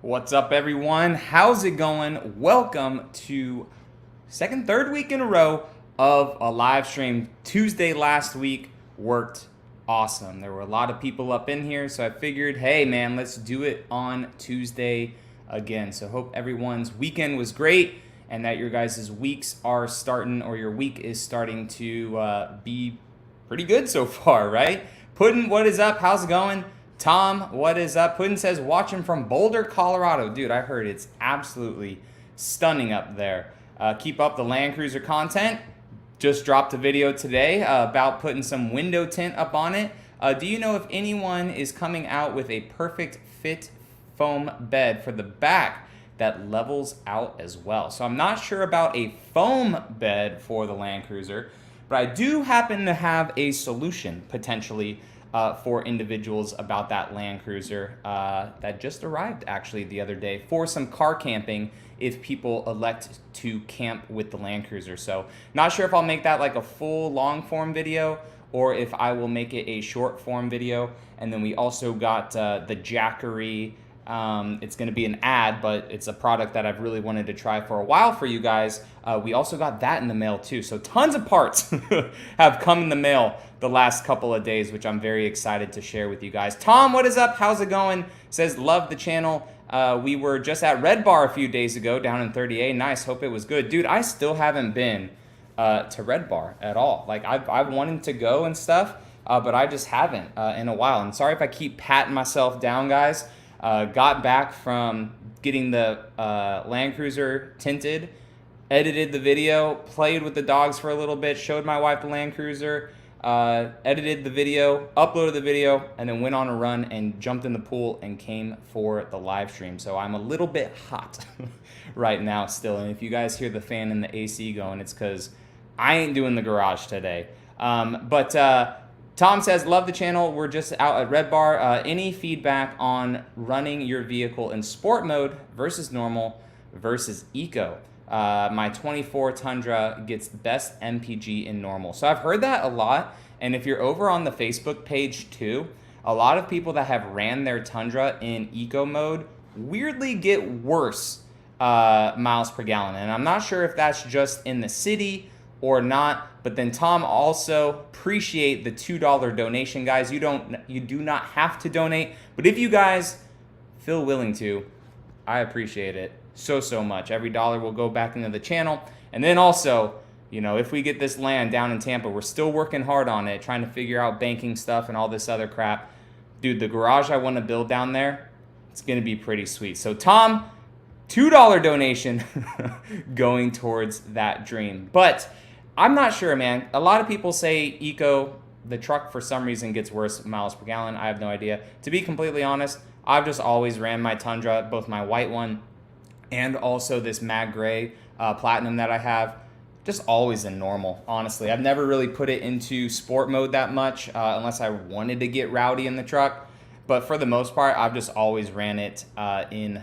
What's up, everyone? How's it going? Welcome to third week in a row of a live stream. Tuesday last week worked awesome. There were a lot of people up in here, so I figured, hey man, let's do it on Tuesday again. So hope everyone's weekend was great and that your guys' weeks are starting, or your week is starting to be pretty good so far, right? Puddin', what is up? How's it going? Tom, what is up? Puddin says, watching from Boulder, Colorado. Dude, I heard it's absolutely stunning up there. Keep up the Land Cruiser content. Just dropped a video today about putting some window tint up on it. Do you know if anyone is coming out with a perfect fit foam bed for the back that levels out as well? So I'm not sure about a foam bed for the Land Cruiser, but I do happen to have a solution potentially for individuals about that Land Cruiser that just arrived actually the other day for some car camping if people elect to camp with the Land Cruiser. So not sure if I'll make that like a full long form video or if I will make it a short form video. And then we also got the Jackery. It's going to be an ad, but it's a product that I've really wanted to try for a while for you guys. We also got that in the mail too. So tons of parts have come in the mail the last couple of days, which I'm very excited to share with you guys. Tom, what is up? How's it going? Says, love the channel. We were just at Red Bar a few days ago down in 30A. Nice. Hope it was good. Dude, I still haven't been to Red Bar at all. Like I've wanted to go and stuff, but I just haven't in a while. And sorry if I keep patting myself down, guys. Got back from getting the Land Cruiser tinted, edited the video, played with the dogs for a little bit, showed my wife the Land Cruiser, edited the video, uploaded the video, and then went on a run and jumped in the pool and came for the live stream. So I'm a little bit hot right now still. And if you guys hear the fan and the AC going, it's because I ain't doing the garage today. Tom says, love the channel. We're just out at Red Bar. Any feedback on running your vehicle in sport mode versus normal versus eco? My 24 Tundra gets best MPG in normal. So I've heard that a lot. And if you're over on the Facebook page too, a lot of people that have ran their Tundra in eco mode weirdly get worse miles per gallon. And I'm not sure if that's just in the city or not. But then Tom also appreciate the $2 donation, guys. You do not have to donate, but if you guys feel willing to, I appreciate it so much. Every dollar will go back into the channel. And then also, you know, if we get this land down in Tampa, we're still working hard on it, trying to figure out banking stuff and all this other crap. Dude, the garage I want to build down there, it's going to be pretty sweet. So Tom, $2 donation going towards that dream. But I'm not sure, man. A lot of people say eco, the truck for some reason gets worse miles per gallon. I have no idea. To be completely honest, I've just always ran my Tundra, both my white one and also this Mag Gray Platinum that I have, just always in normal, honestly. I've never really put it into sport mode that much unless I wanted to get rowdy in the truck. But for the most part, I've just always ran it in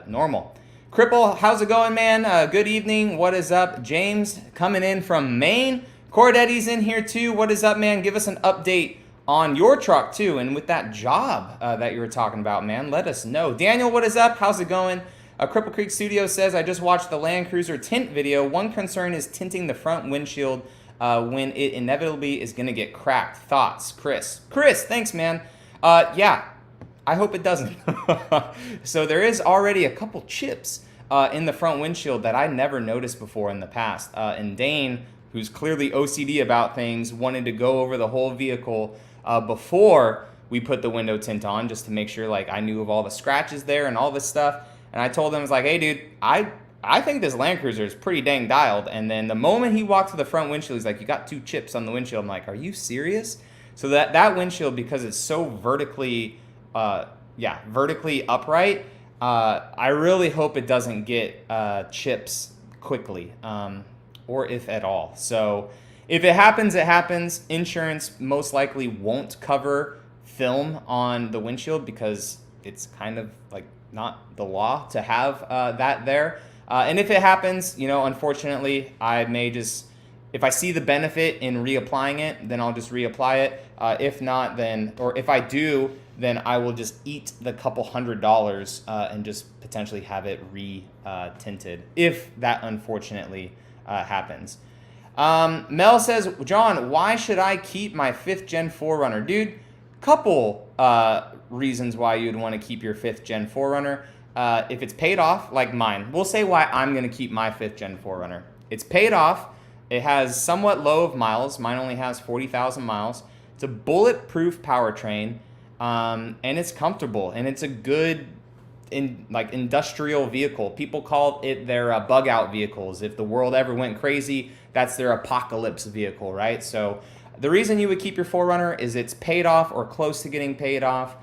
normal. Cripple, how's it going, man? Good evening. What is up? James coming in from Maine. Cordetti's in here too. What is up, man? Give us an update on your truck too, and with that job that you were talking about, man. Let us know. Daniel, what is up? How's it going? Cripple Creek Studio says, I just watched the Land Cruiser tint video. One concern is tinting the front windshield when it inevitably is going to get cracked. Thoughts? Chris, thanks, man. Yeah. I hope it doesn't. So there is already a couple chips in the front windshield that I never noticed before in the past. And Dane, who's clearly OCD about things, wanted to go over the whole vehicle before we put the window tint on, just to make sure like I knew of all the scratches there and all this stuff. And I told him, I was like, hey dude, I think this Land Cruiser is pretty dang dialed. And then the moment he walked to the front windshield, he's like, you got 2 chips on the windshield. I'm like, are you serious? So that windshield, because it's so vertically upright, I really hope it doesn't get chips quickly, or if at all. So if it happens, it happens. Insurance most likely won't cover film on the windshield because it's kind of like not the law to have that there. And if it happens, you know, unfortunately, I may just, if I see the benefit in reapplying it, then I'll just reapply it. If not, then, or if I do then I will just eat the couple $100 and just potentially have it re-tinted if that unfortunately happens. Mel says, John, why should I keep my 5th Gen 4Runner? Dude, couple reasons why you'd want to keep your 5th Gen 4Runner. If it's paid off, like mine, we'll say why I'm going to keep my 5th Gen 4Runner. It's paid off. It has somewhat low of miles. Mine only has 40,000 miles. It's a bulletproof powertrain, and it's comfortable, and it's a good industrial vehicle. People call it their bug out vehicles. If the world ever went crazy, that's their apocalypse vehicle, right? So the reason you would keep your 4Runner is it's paid off or close to getting paid off.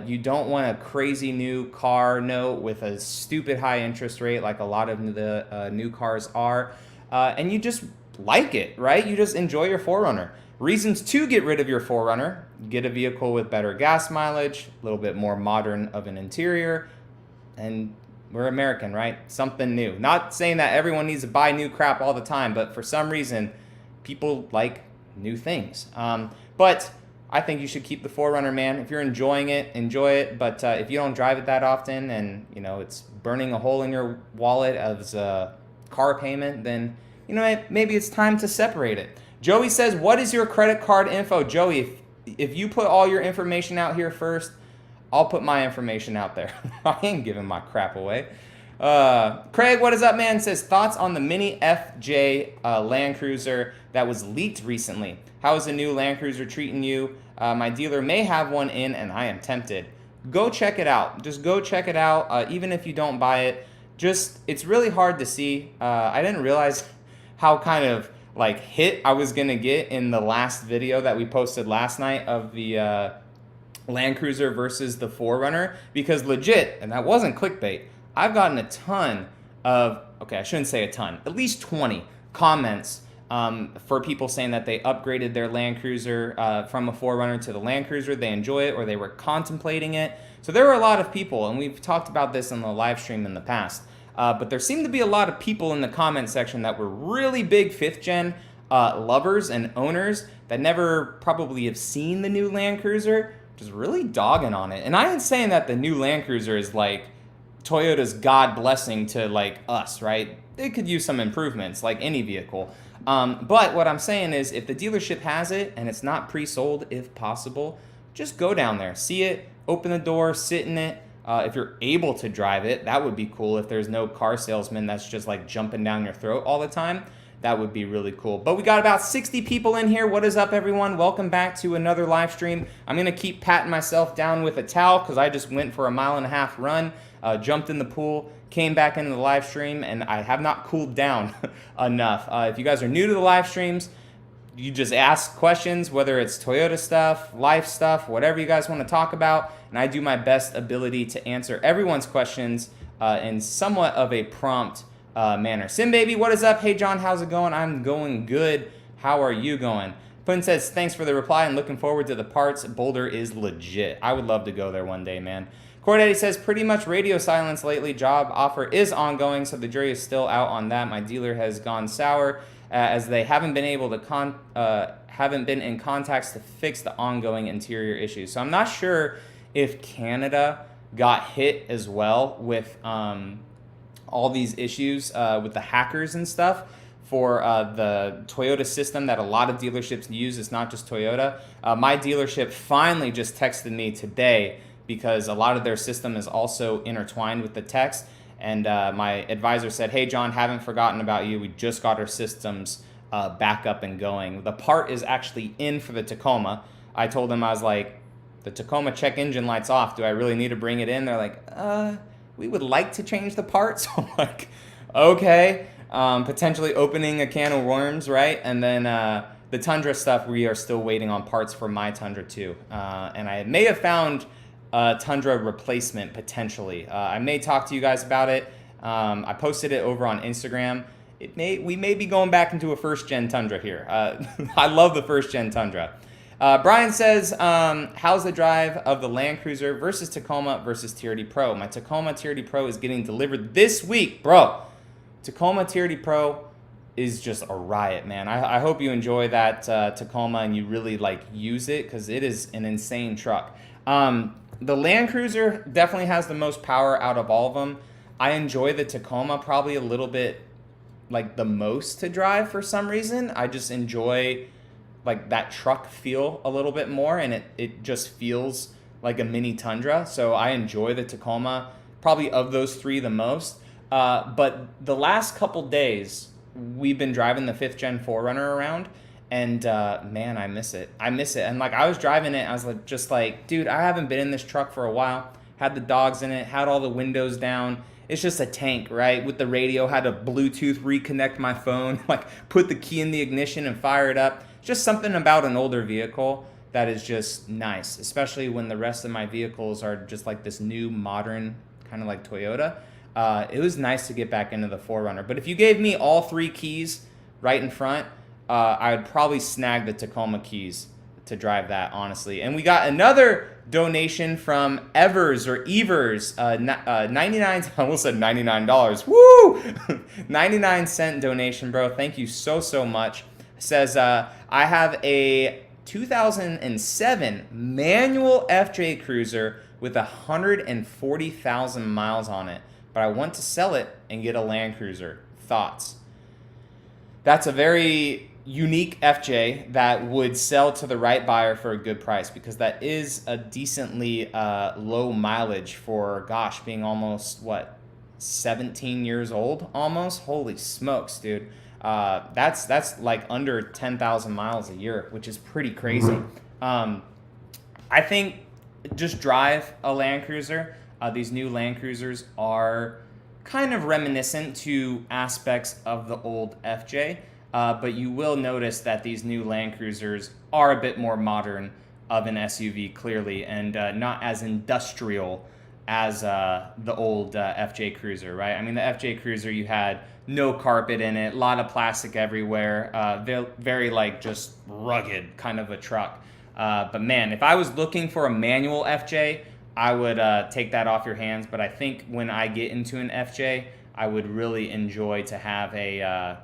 You don't want a crazy new car note with a stupid high interest rate like a lot of the new cars are. And you just like it, right? You just enjoy your 4Runner. Reasons to get rid of your 4Runner: get a vehicle with better gas mileage, a little bit more modern of an interior, and we're American, right? Something new. Not saying that everyone needs to buy new crap all the time, but for some reason, people like new things. But I think you should keep the 4Runner, man. If you're enjoying it, enjoy it. But if you don't drive it that often and, it's burning a hole in your wallet as a car payment, then, maybe it's time to separate it. Joey says, what is your credit card info? Joey, if you put all your information out here first, I'll put my information out there. I ain't giving my crap away. Craig, what is up, man? Says, thoughts on the Mini FJ Land Cruiser that was leaked recently. How is the new Land Cruiser treating you? My dealer may have one in, and I am tempted. Go check it out. Just go check it out. Even if you don't buy it, it's really hard to see. I didn't realize how kind of hit I was gonna get in the last video that we posted last night of the Land Cruiser versus the 4Runner, because legit, and that wasn't clickbait, I've gotten a ton of, I shouldn't say a ton, at least 20 comments for people saying that they upgraded their Land Cruiser from a 4Runner to the Land Cruiser. They enjoy it, or they were contemplating it. So there were a lot of people, and we've talked about this in the live stream in the past, but there seemed to be a lot of people in the comment section that were really big 5th Gen lovers and owners that never probably have seen the new Land Cruiser, just really dogging on it. And I ain't saying that the new Land Cruiser is Toyota's God blessing to us, right? It could use some improvements like any vehicle. But what I'm saying is, if the dealership has it and it's not pre-sold, if possible, just go down there, see it, open the door, sit in it. If you're able to drive it, that would be cool. If there's no car salesman that's just jumping down your throat all the time, that would be really cool. But we got about 60 people in here. What is up, everyone? Welcome back to another live stream. I'm going to keep patting myself down with a towel because I just went for a 1.5 mile run, jumped in the pool, came back into the live stream, and I have not cooled down enough. If you guys are new to the live streams, you just ask questions, whether it's Toyota stuff, life stuff, whatever you guys want to talk about, and I do my best ability to answer everyone's questions in somewhat of a prompt manner. Sim Baby, what is up? Hey John, how's it going? I'm going good. How are you going? Pun says, thanks for the reply and looking forward to the parts. Boulder is legit. I would love to go there one day, man. Cordetti says, pretty much radio silence lately. Job offer is ongoing, so the jury is still out on that. My dealer has gone sour as they haven't been able to haven't been in contacts to fix the ongoing interior issues. So I'm not sure if Canada got hit as well with all these issues with the hackers and stuff for the Toyota system that a lot of dealerships use. It's not just Toyota. My dealership finally just texted me today because a lot of their system is also intertwined with the text. And my advisor said, hey, John, haven't forgotten about you. We just got our systems back up and going. The part is actually in for the Tacoma. I told them, I was like, the Tacoma check engine light's off. Do I really need to bring it in? They're like, we would like to change the part. So I'm like, okay. Potentially opening a can of worms, right? And then the Tundra stuff, we are still waiting on parts for my Tundra too. And I may have found Tundra replacement potentially. I may talk to you guys about it. I posted it over on Instagram. We may be going back into a first gen Tundra here. I love the first gen Tundra. Brian says, how's the drive of the Land Cruiser versus Tacoma versus TRD Pro? My Tacoma TRD Pro is getting delivered this week, bro. Tacoma TRD Pro is just a riot, man. I hope you enjoy that Tacoma and you really use it because it is an insane truck. The Land Cruiser definitely has the most power out of all of them. I enjoy the Tacoma probably a little bit like the most to drive for some reason. I just enjoy like that truck feel a little bit more, and it just feels like a mini Tundra. So I enjoy the Tacoma probably of those three the most. But the last couple days we've been driving the 5th gen 4Runner around, and man, I miss it. I miss it. And like I was driving it, I was like, just like, dude, I haven't been in this truck for a while. Had the dogs in it, had all the windows down. It's just a tank, right? With the radio, had to Bluetooth reconnect my phone, like put the key in the ignition and fire it up. Just something about an older vehicle that is just nice, especially when the rest of my vehicles are just like this new modern kind of like Toyota. It was nice to get back into the 4Runner. But if you gave me all 3 keys right in front, I would probably snag the Tacoma keys to drive that, honestly. And we got another donation from Evers or Evers, 99, I almost said $99. Woo! 99-cent donation, bro. Thank you so much. Says, I have a 2007 manual FJ Cruiser with 140,000 miles on it, but I want to sell it and get a Land Cruiser. Thoughts? That's a very unique FJ that would sell to the right buyer for a good price, because that is a decently low mileage for, gosh, being almost, 17 years old almost? Holy smokes, dude. That's like under 10,000 miles a year, which is pretty crazy. I think just drive a Land Cruiser. These new Land Cruisers are kind of reminiscent to aspects of the old FJ. But you will notice that these new Land Cruisers are a bit more modern of an SUV, clearly, and not as industrial as the old FJ Cruiser, right? I mean, the FJ Cruiser, you had no carpet in it, a lot of plastic everywhere, very like just rugged kind of a truck. But man, if I was looking for a manual FJ, I would take that off your hands. But I think when I get into an FJ, I would really enjoy to have an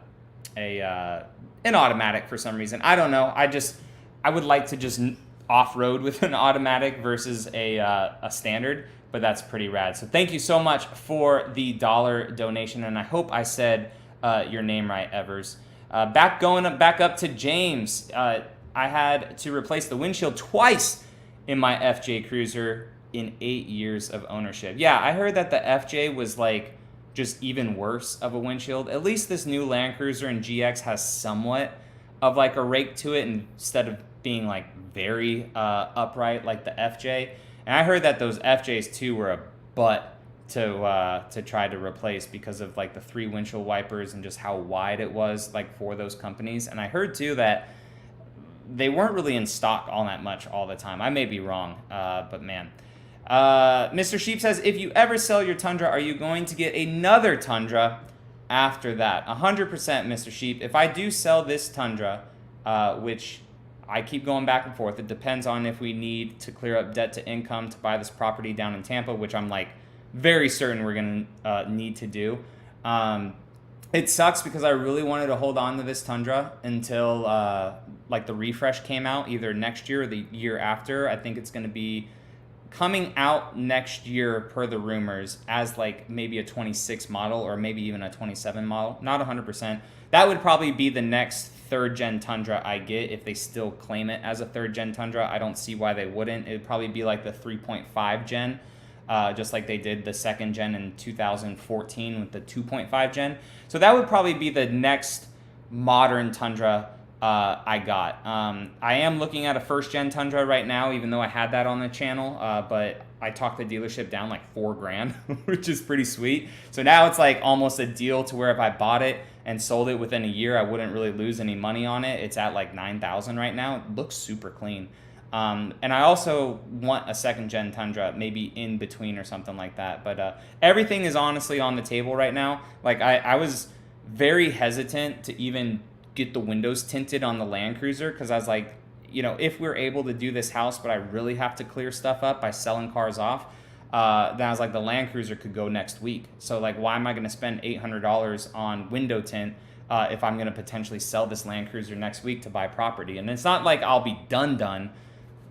automatic for some reason. I don't know. I would like to just off-road with an automatic versus a standard, but that's pretty rad. So thank you so much for the $1 donation, and I hope I said your name right, Evers. Back up to James. I had to replace the windshield twice in my FJ Cruiser in 8 years of ownership. Yeah, I heard that the FJ was like just even worse of a windshield. At least this new Land Cruiser and GX has somewhat of like a rake to it instead of being like very upright like the FJ. And I heard that those FJs too were a butt to try to replace because of like the 3 windshield wipers and just how wide it was like for those companies. And I heard too that they weren't really in stock all that much all the time. I may be wrong, but man. Mr. Sheep says, if you ever sell your Tundra, are you going to get another Tundra after that? 100%, Mr. Sheep. If I do sell this Tundra, which I keep going back and forth, it depends on if we need to clear up debt to income to buy this property down in Tampa, which I'm like very certain we're going to need to do. It sucks because I really wanted to hold on to this Tundra until like the refresh came out, either next year or the year after. I think it's going to be coming out next year per the rumors as like maybe a 26 model or maybe even a 27 model. Not 100%. That would probably be the next 3rd gen Tundra I get if they still claim it as a 3rd gen Tundra. I don't see why they wouldn't. It would probably be like the 3.5 gen, just like they did the 2nd gen in 2014 with the 2.5 gen. So that would probably be the next modern Tundra I got. I am looking at a 1st gen Tundra right now, even though I had that on the channel, but I talked the dealership down like $4,000, which is pretty sweet. So now it's like almost a deal to where if I bought it and sold it within a year, I wouldn't really lose any money on it. It's at like $9,000 right now. It looks super clean. And I also want a 2nd gen Tundra, maybe in between or something like that. But everything is honestly on the table right now. Like I was very hesitant to even get the windows tinted on the Land Cruiser because I was like, you know, if we're able to do this house, but I really have to clear stuff up by selling cars off, then I was like, the Land Cruiser could go next week. So like, why am I going to spend $800 on window tint if I'm going to potentially sell this Land Cruiser next week to buy property? And it's not like I'll be done,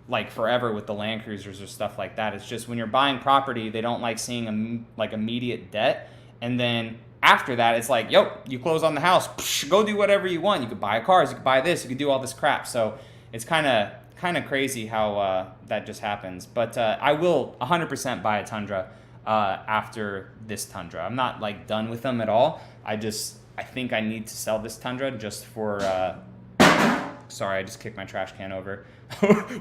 like forever with the Land Cruisers or stuff like that. It's just when you're buying property, they don't like seeing like immediate debt, and then after that, it's like, yo, you close on the house, psh, go do whatever you want. You could buy cars, you could buy this, you could do all this crap. So it's kind of crazy how that just happens. But I will 100% buy a Tundra after this Tundra. I'm not like done with them at all. I think I need to sell this Tundra just for. Sorry, I just kicked my trash can over.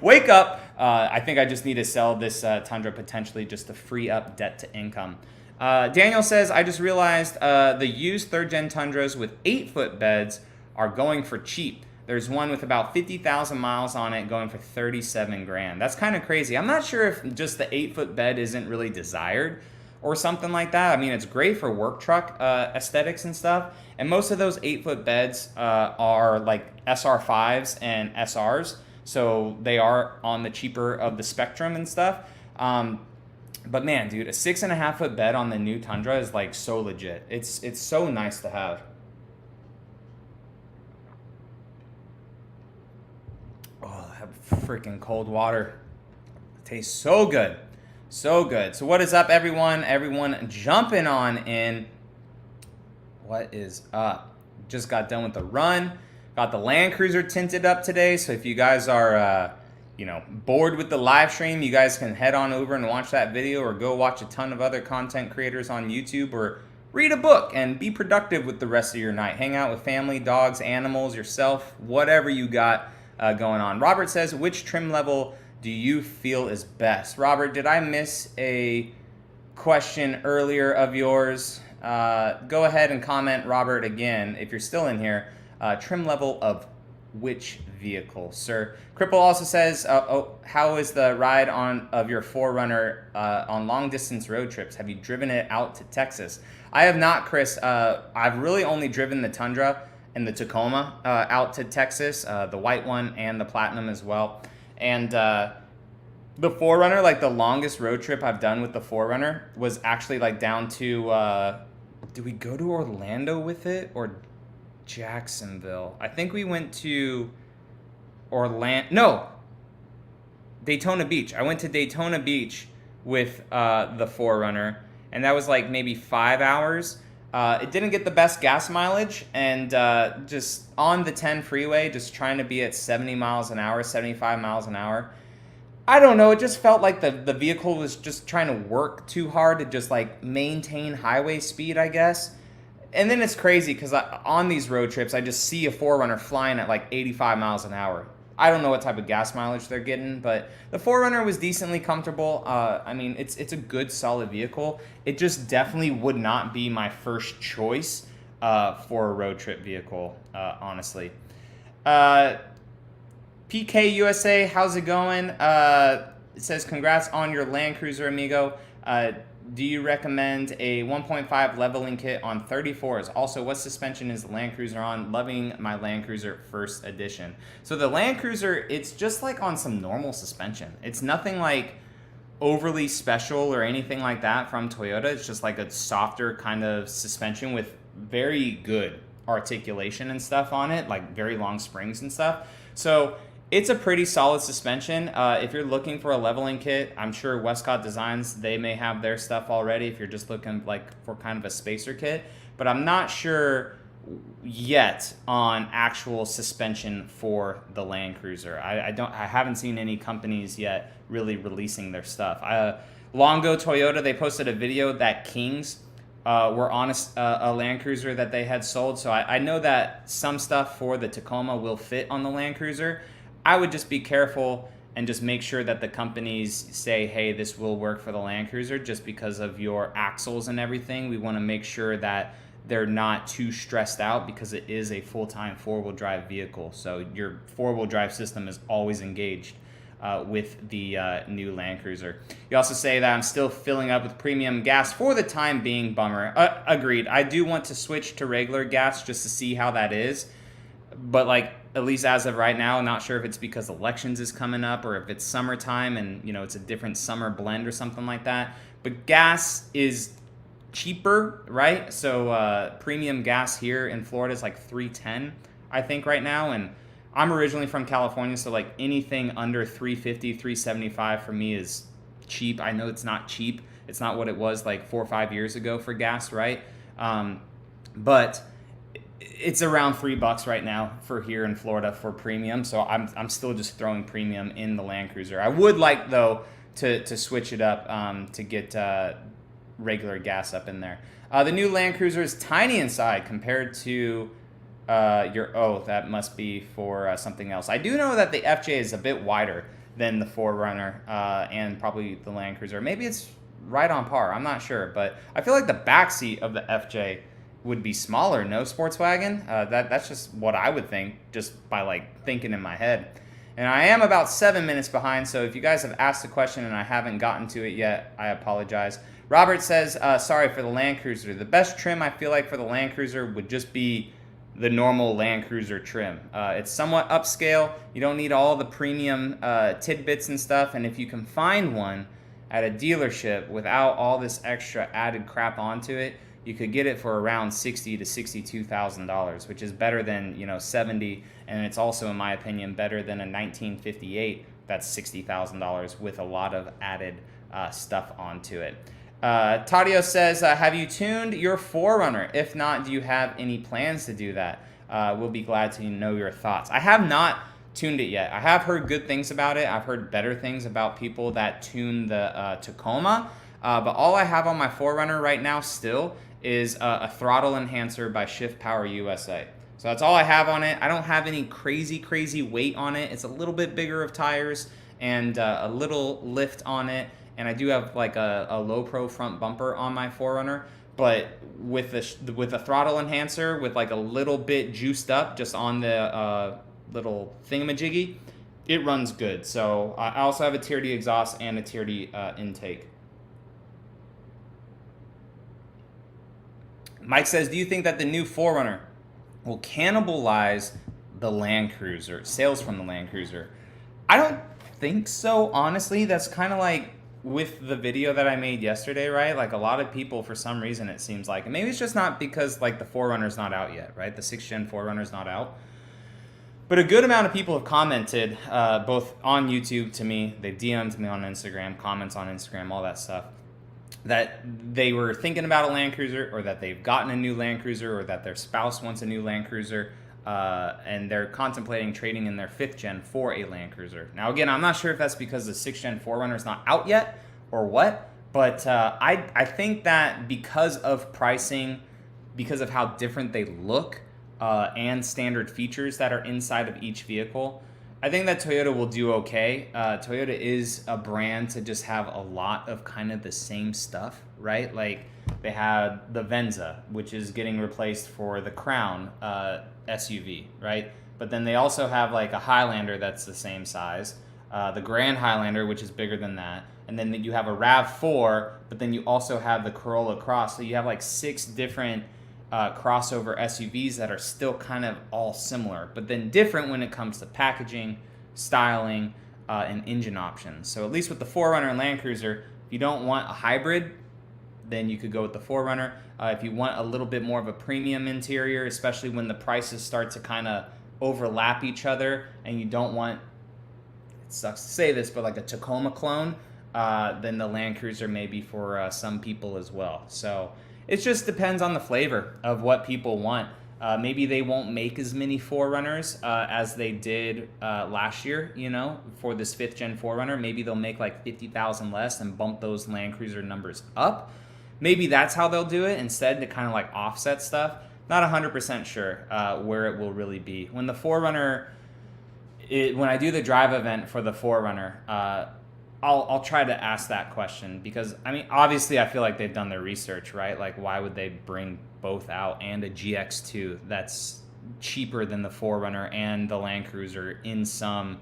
Wake up! I think I just need to sell this Tundra potentially just to free up debt to income. Daniel says, I just realized the used third-gen Tundras with 8-foot beds are going for cheap. There's one with about 50,000 miles on it going for 37 grand. That's kind of crazy. I'm not sure if just the 8-foot bed isn't really desired or something like that. I mean, it's great for work truck aesthetics and stuff. And most of those 8-foot beds are like SR5s and SRs. So they are on the cheaper of the spectrum and stuff. But man, dude, a 6.5-foot bed on the new Tundra is like so legit. It's so nice to have. Oh, that freaking cold water. It tastes so good. So good. So what is up, everyone? Everyone jumping on in. What is up? Just got done with the run. Got the Land Cruiser tinted up today. So if you guys are, bored with the live stream, you guys can head on over and watch that video, or go watch a ton of other content creators on YouTube, or read a book and be productive with the rest of your night. Hang out with family, dogs, animals, yourself, whatever you got going on. Robert says, which trim level do you feel is best? Robert, did I miss a question earlier of yours? Go ahead and comment, Robert, again, if you're still in here. Trim level of which vehicle, sir? Cripple also says, how is the ride of your 4Runner on long distance road trips? Have you driven it out to Texas? I have not, Chris. I've really only driven the Tundra and the Tacoma out to Texas, the white one and the Platinum as well. And the 4Runner, like the longest road trip I've done with the 4Runner was actually like down to, did we go to Orlando with it or Jacksonville? I think we went to Daytona Beach. I went to Daytona Beach with the 4Runner, and that was like maybe 5 hours. It didn't get the best gas mileage, and just on the 10 freeway, just trying to be at 70 miles an hour, 75 miles an hour. I don't know, it just felt like the vehicle was just trying to work too hard to just like maintain highway speed, I guess. And then it's crazy because on these road trips, I just see a 4Runner flying at like 85 miles an hour. I don't know what type of gas mileage they're getting, but the 4Runner was decently comfortable. I mean, it's a good, solid vehicle. It just definitely would not be my first choice for a road trip vehicle, honestly. PK USA, how's it going? It says, congrats on your Land Cruiser, amigo. Do you recommend a 1.5 leveling kit on 34s? Also, what suspension is the Land Cruiser on? Loving my Land Cruiser first edition. So the Land Cruiser, it's just like on some normal suspension. It's nothing like overly special or anything like that from Toyota. It's just like a softer kind of suspension with very good articulation and stuff on it, like very long springs and stuff. So it's a pretty solid suspension. If you're looking for a leveling kit, I'm sure Westcott Designs, they may have their stuff already if you're just looking like for kind of a spacer kit. But I'm not sure yet on actual suspension for the Land Cruiser. I haven't seen any companies yet really releasing their stuff. Long ago, Toyota, they posted a video that Kings were on a Land Cruiser that they had sold. So I know that some stuff for the Tacoma will fit on the Land Cruiser. I would just be careful and just make sure that the companies say, hey, this will work for the Land Cruiser, just because of your axles and everything. We want to make sure that they're not too stressed out, because it is a full-time four-wheel drive vehicle. So your four-wheel drive system is always engaged with the new Land Cruiser. You also say that I'm still filling up with premium gas for the time being. Bummer. Agreed. I do want to switch to regular gas just to see how that is. But like, at least as of right now, I'm not sure if it's because elections is coming up or if it's summertime and, you know, it's a different summer blend or something like that. But gas is cheaper, right? So premium gas here in Florida is like $3.10, I think, right now. And I'm originally from California, so like anything under 350, 375 for me is cheap. I know it's not cheap. It's not what it was like 4 or 5 years ago for gas, right? But it's around $3 right now for here in Florida for premium. So I'm still just throwing premium in the Land Cruiser. I would like though to switch it up to get regular gas up in there. The new Land Cruiser is tiny inside compared to that must be for something else. I do know that the FJ is a bit wider than the 4Runner and probably the Land Cruiser. Maybe it's right on par. I'm not sure, but I feel like the backseat of the FJ would be smaller. No, Sportswagon. That's just what I would think, just by like thinking in my head. And I am about 7 minutes behind, so if you guys have asked a question and I haven't gotten to it yet, I apologize. Robert says, sorry for the Land Cruiser. The best trim I feel like for the Land Cruiser would just be the normal Land Cruiser trim. It's somewhat upscale. You don't need all the premium tidbits and stuff, and if you can find one at a dealership without all this extra added crap onto it, you could get it for around $60,000 to $62,000, which is better than $70,000, and it's also, in my opinion, better than a 1958 that's $60,000 with a lot of added stuff onto it. Tadio says, have you tuned your 4Runner? If not, do you have any plans to do that? We'll be glad to know your thoughts. I have not tuned it yet. I have heard good things about it. I've heard better things about people that tune the Tacoma. But all I have on my 4Runner right now still is a throttle enhancer by Shift Power USA. So that's all I have on it. I don't have any crazy weight on it. It's a little bit bigger of tires and a little lift on it. And I do have like a low pro front bumper on my 4Runner. But with the throttle enhancer, with like a little bit juiced up just on the little thingamajiggy, it runs good. So I also have a Tier D exhaust and a Tier D intake. Mike says, do you think that the new 4Runner will cannibalize the Land Cruiser, sales from the Land Cruiser? I don't think so, honestly. That's kind of like with the video that I made yesterday, right? Like a lot of people, for some reason, it seems like, and maybe it's just not because like the 4Runner's not out yet, right? The 6th gen 4Runner's not out. But a good amount of people have commented, both on YouTube to me, they DM'd me on Instagram, comments on Instagram, all that stuff, that they were thinking about a Land Cruiser, or that they've gotten a new Land Cruiser, or that their spouse wants a new Land Cruiser, and they're contemplating trading in their 5th gen for a Land Cruiser. Now, again, I'm not sure if that's because the 6th gen 4Runner is not out yet or what, but I think that because of pricing, because of how different they look, and standard features that are inside of each vehicle, I think that Toyota will do okay. Toyota is a brand to just have a lot of kind of the same stuff, right? Like they had the Venza, which is getting replaced for the Crown SUV, right? But then they also have like a Highlander that's the same size, the Grand Highlander, which is bigger than that, and then you have a RAV4, but then you also have the Corolla Cross. So you have like 6 different crossover SUVs that are still kind of all similar, but then different when it comes to packaging, styling, and engine options. So at least with the 4Runner and Land Cruiser, if you don't want a hybrid, then you could go with the 4Runner. If you want a little bit more of a premium interior, especially when the prices start to kind of overlap each other, and you don't want, it sucks to say this, but like a Tacoma clone, then the Land Cruiser may be for some people as well. So it just depends on the flavor of what people want. Maybe they won't make as many 4Runners as they did last year, for this 5th gen 4Runner. Maybe they'll make like 50,000 less and bump those Land Cruiser numbers up. Maybe that's how they'll do it instead, to kind of like offset stuff. Not 100% sure where it will really be. When the 4Runner, when I do the drive event for the 4Runner, I'll try to ask that question, because I mean, obviously I feel like they've done their research, right? Like, why would they bring both out and a GX2 that's cheaper than the 4Runner and the Land Cruiser in some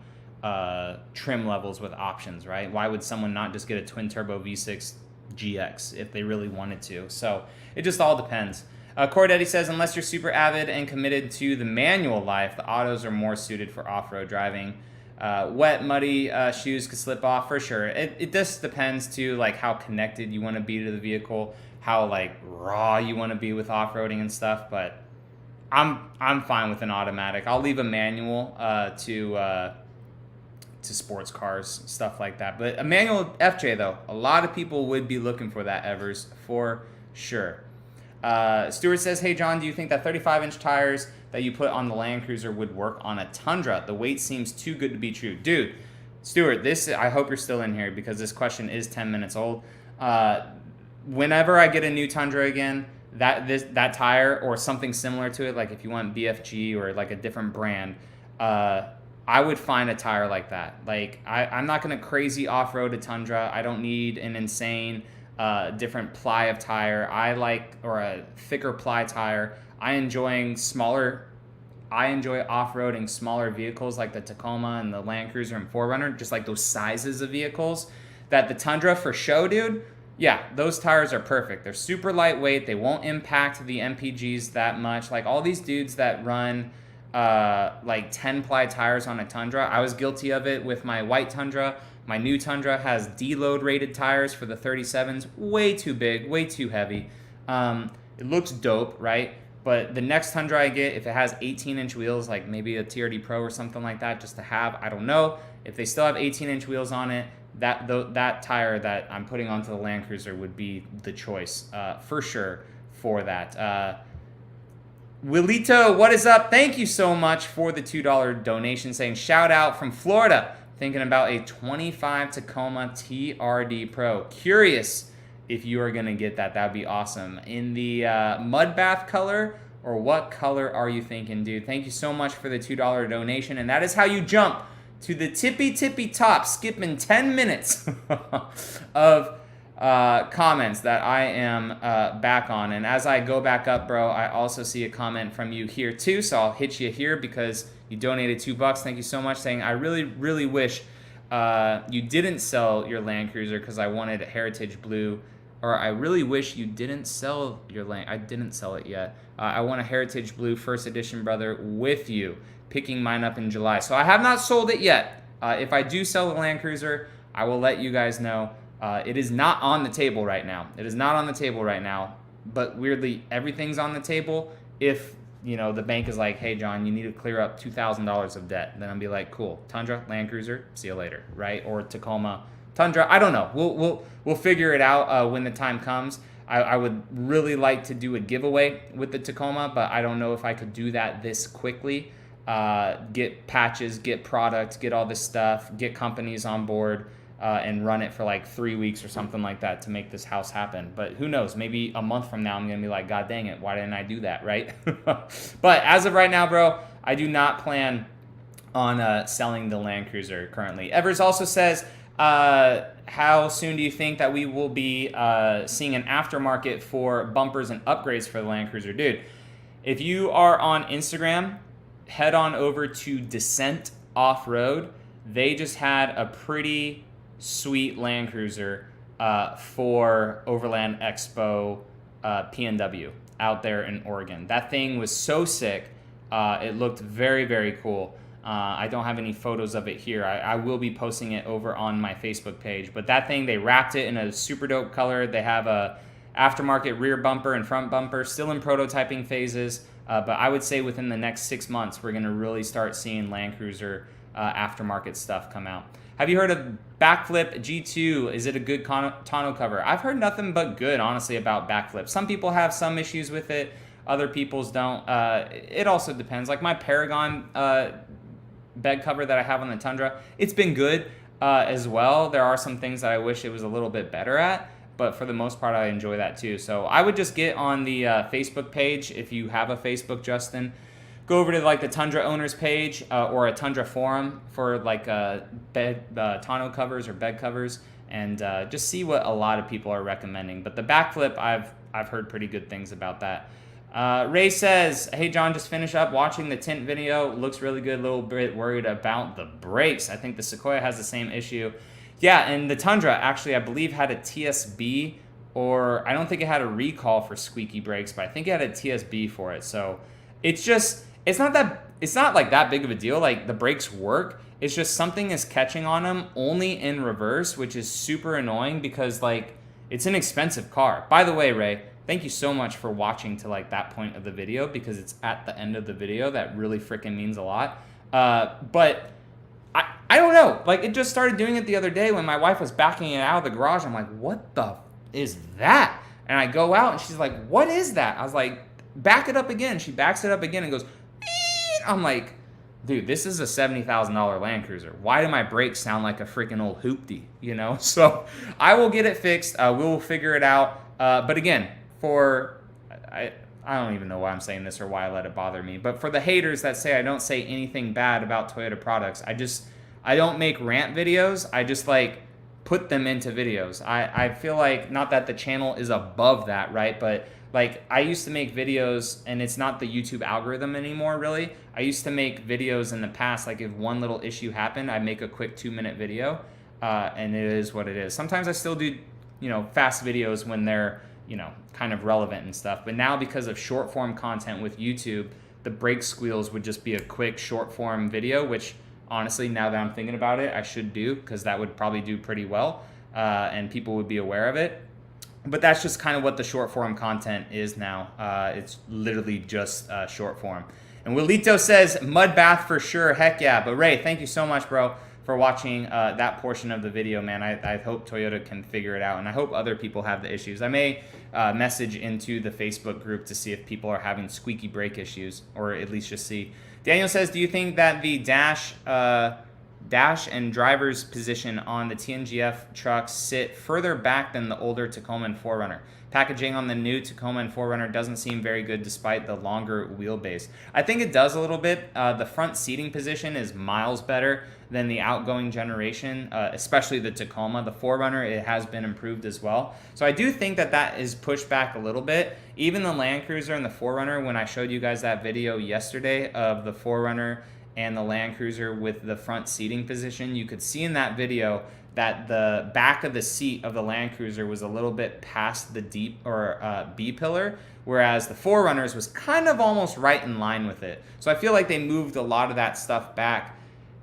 trim levels with options, right? Why would someone not just get a twin turbo V6 GX if they really wanted to? So it just all depends. Cordetti says, unless you're super avid and committed to the manual life, the autos are more suited for off-road driving. Wet, muddy shoes could slip off for sure. It just depends to like how connected you want to be to the vehicle, how like raw you want to be with off-roading and stuff. But I'm fine with an automatic. I'll leave a manual to sports cars, stuff like that. But a manual FJ though, a lot of people would be looking for that, Evers, for sure. Stuart says, hey John, do you think that 35-inch tires that you put on the Land Cruiser would work on a Tundra? The weight seems too good to be true. Dude, Stuart, I hope you're still in here because this question is 10 minutes old. Whenever I get a new Tundra again, that tire or something similar to it, like if you want BFG or like a different brand, I would find a tire like that. Like I'm not gonna crazy off-road a Tundra. I don't need an insane different ply of tire. Or a thicker ply tire. I enjoy off-roading smaller vehicles like the Tacoma and the Land Cruiser and 4Runner, just like those sizes of vehicles. That the Tundra for show, dude, yeah, those tires are perfect. They're super lightweight. They won't impact the MPGs that much. Like all these dudes that run like 10-ply tires on a Tundra. I was guilty of it with my white Tundra. My new Tundra has deload rated tires for the 37s. Way too big, way too heavy. It looks dope, right? But the next Tundra I get, if it has 18-inch wheels, like maybe a TRD Pro or something like that, just to have, I don't know. If they still have 18-inch wheels on it, that tire that I'm putting onto the Land Cruiser would be the choice for sure for that. Willito, what is up? Thank you so much for the $2 donation, saying shout out from Florida, thinking about a 25 Tacoma TRD Pro. Curious if you are going to get that. That would be awesome. In the mud bath color, or what color are you thinking, dude? Thank you so much for the $2 donation, and that is how you jump to the tippy top, skipping 10 minutes of comments that I am back on. And as I go back up, bro, I also see a comment from you here too, so I'll hit you here because you donated $2. Thank you so much, saying I really wish you didn't sell your Land Cruiser because I wanted a Heritage Blue, or I really wish you didn't sell your Land. I didn't sell it yet. I want a Heritage Blue first edition, brother, with you, picking mine up in July. So I have not sold it yet. If I do sell the Land Cruiser, I will let you guys know. It is not on the table right now. It is not on the table right now. But weirdly, everything's on the table if, you know, the bank is like, hey, John, you need to clear up $2,000 of debt. Then I'll be like, cool, Tundra, Land Cruiser, see you later, right? Or Tacoma, Tundra. I don't know. We'll figure it out when the time comes. I would really like to do a giveaway with the Tacoma, but I don't know if I could do that this quickly. Get patches, get products, get all this stuff, get companies on board, and run it for like 3 weeks or something like that to make this house happen. But who knows? Maybe a month from now, I'm going to be like, God dang it, why didn't I do that, right? But as of right now, bro, I do not plan on selling the Land Cruiser currently. Evers also says, how soon do you think that we will be seeing an aftermarket for bumpers and upgrades for the Land Cruiser? Dude, if you are on Instagram, head on over to Descent Off-Road. They just had a pretty sweet Land Cruiser for Overland Expo PNW out there in Oregon. That thing was so sick. It looked very cool. I don't have any photos of it here. I will be posting it over on my Facebook page. But that thing, they wrapped it in a super dope color. They have a aftermarket rear bumper and front bumper, still in prototyping phases. But I would say within the next 6 months, we're going to really start seeing Land Cruiser aftermarket stuff come out. Have you heard of Backflip G2? Is it a good tonneau cover? I've heard nothing but good, honestly, about Backflip. Some people have some issues with it. Other people's don't. It also depends. Like my Paragon bed cover that I have on the Tundra, it's been good as well. There are some things that I wish it was a little bit better at, but for the most part, I enjoy that too. So I would just get on the Facebook page if you have a Facebook, Justin. Go over to like the Tundra owners page or a Tundra forum for like bed tonneau covers or bed covers, and just see what a lot of people are recommending. But the Backflip, I've heard pretty good things about that. Ray says, hey John, just finish up watching the tint video. Looks really good. A little bit worried about the brakes. I think the Sequoia has the same issue. Yeah, and the Tundra actually, I believe, had a TSB, or I don't think it had a recall for squeaky brakes, but I think it had a TSB for it. So it's just, it's not like that big of a deal. Like the brakes work. It's just something is catching on them only in reverse, which is super annoying because like it's an expensive car. By the way, Ray, thank you so much for watching to like that point of the video, because it's at the end of the video that really freaking means a lot. But I don't know, like it just started doing it the other day when my wife was backing it out of the garage. I'm like, what the is that? And I go out and she's like, what is that? I was like, back it up again. She backs it up again and goes, beep. I'm like, dude, this is a $70,000 Land Cruiser. Why do my brakes sound like a freaking old hoopty, you know? So I will get it fixed. We will figure it out. But again, I don't even know why I'm saying this or why I let it bother me. But for the haters that say I don't say anything bad about Toyota products, I don't make rant videos. I just like put them into videos. I feel like, not that the channel is above that, right? But like I used to make videos, and it's not the YouTube algorithm anymore, really. I used to make videos in the past, like if one little issue happened, I'd make a quick 2-minute video, and it is what it is. Sometimes I still do, fast videos when they're, kind of relevant and stuff. But now, because of short form content with YouTube, the brake squeals would just be a quick short form video, which honestly, now that I'm thinking about it, I should do, because that would probably do pretty well, and people would be aware of it. But that's just kind of what the short form content is now. It's literally just short form. And Willito says, mud bath for sure. Heck yeah. But Ray, thank you so much, bro, for watching that portion of the video, man. I hope Toyota can figure it out, and I hope other people have the issues. I may message into the Facebook group to see if people are having squeaky brake issues, or at least just see. Daniel says, do you think that the dash and driver's position on the TNGF trucks sit further back than the older Tacoma and 4Runner? Packaging on the new Tacoma and 4Runner doesn't seem very good despite the longer wheelbase. I think it does a little bit. The front seating position is miles better than the outgoing generation, especially the Tacoma. The 4Runner, it has been improved as well. So I do think that that is pushed back a little bit. Even the Land Cruiser and the 4Runner, when I showed you guys that video yesterday of the 4Runner and the Land Cruiser with the front seating position, you could see in that video that the back of the seat of the Land Cruiser was a little bit past the B pillar, whereas the 4Runners was kind of almost right in line with it. So I feel like they moved a lot of that stuff back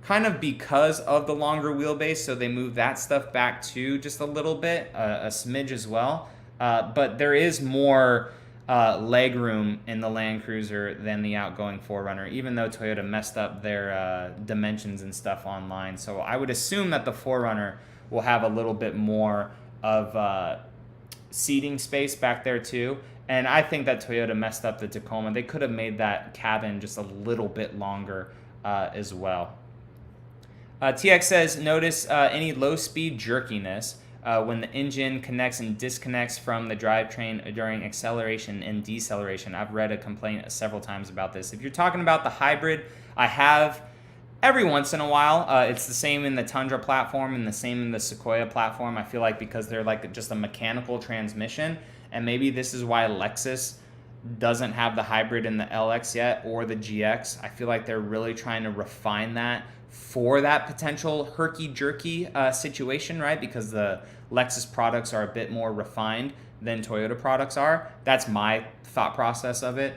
kind of because of the longer wheelbase, so they moved that stuff back too just a little bit, a smidge as well. But there is more leg room in the Land Cruiser than the outgoing 4Runner, even though Toyota messed up their dimensions and stuff online. So I would assume that the 4Runner will have a little bit more of seating space back there too. And I think that Toyota messed up the Tacoma. They could have made that cabin just a little bit longer as well. TX says, notice any low-speed jerkiness when the engine connects and disconnects from the drivetrain during acceleration and deceleration. I've read a complaint several times about this. If you're talking about the hybrid, I have every once in a while. It's the same in the Tundra platform and the same in the Sequoia platform. I feel like because they're like just a mechanical transmission, and maybe this is why Lexus doesn't have the hybrid in the LX yet or the GX. I feel like they're really trying to refine that for that potential herky-jerky situation, right? Because the Lexus products are a bit more refined than Toyota products are. That's my thought process of it.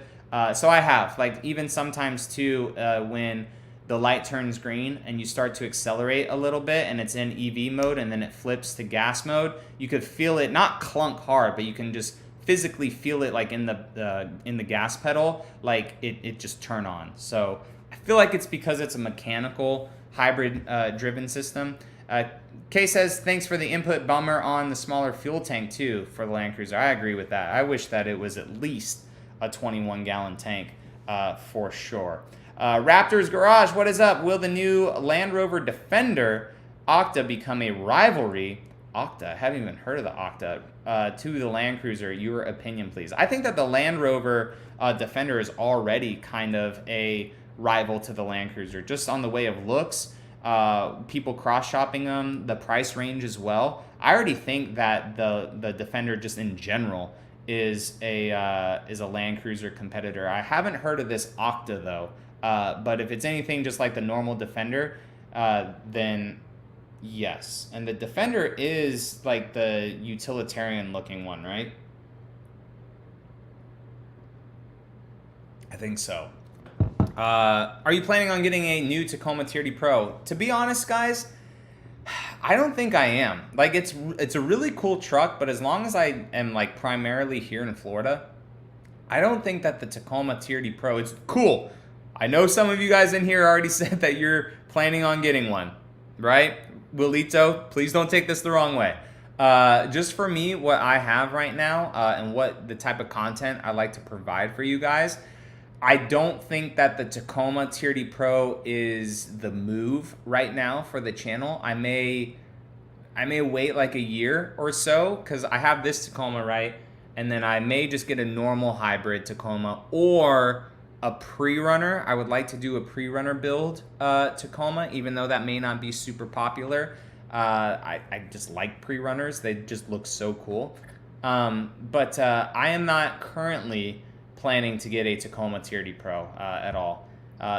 So I have, like, even sometimes too, when the light turns green and you start to accelerate a little bit and it's in EV mode and then it flips to gas mode, you could feel it, not clunk hard, but you can just physically feel it like in the gas pedal, like it just turn on. So I feel like it's because it's a mechanical hybrid driven system. Kay says, thanks for the input, bummer on the smaller fuel tank too for the Land Cruiser. I agree with that. I wish that it was at least a 21-gallon tank for sure. Raptors Garage, what is up? Will the new Land Rover Defender Octa become a rivalry? Octa, I haven't even heard of the Octa, to the Land Cruiser. Your opinion, please. I think that the Land Rover Defender is already kind of a rival to the Land Cruiser, just on the way of looks, people cross-shopping them, the price range as well. I already think that the Defender just in general is a Land Cruiser competitor. I haven't heard of this Octa though, but if it's anything just like the normal Defender, then yes. And the Defender is like the utilitarian looking one, right? I think so. Are you planning on getting a new Tacoma Tier D Pro? To be honest, guys, I don't think I am. Like it's a really cool truck, but as long as I am like primarily here in Florida, I don't think that the Tacoma TRD Pro, it's cool. I know some of you guys in here already said that you're planning on getting one, right? Willito, please don't take this the wrong way. Just for me, what I have right now and what the type of content I like to provide for you guys, I don't think that the Tacoma TRD Pro is the move right now for the channel. I may wait like a year or so because I have this Tacoma, right? And then I may just get a normal hybrid Tacoma or a pre-runner. I would like to do a pre-runner build Tacoma, even though that may not be super popular. I just like pre-runners. They just look so cool. But I am not currently planning to get a Tacoma TRD Pro at all.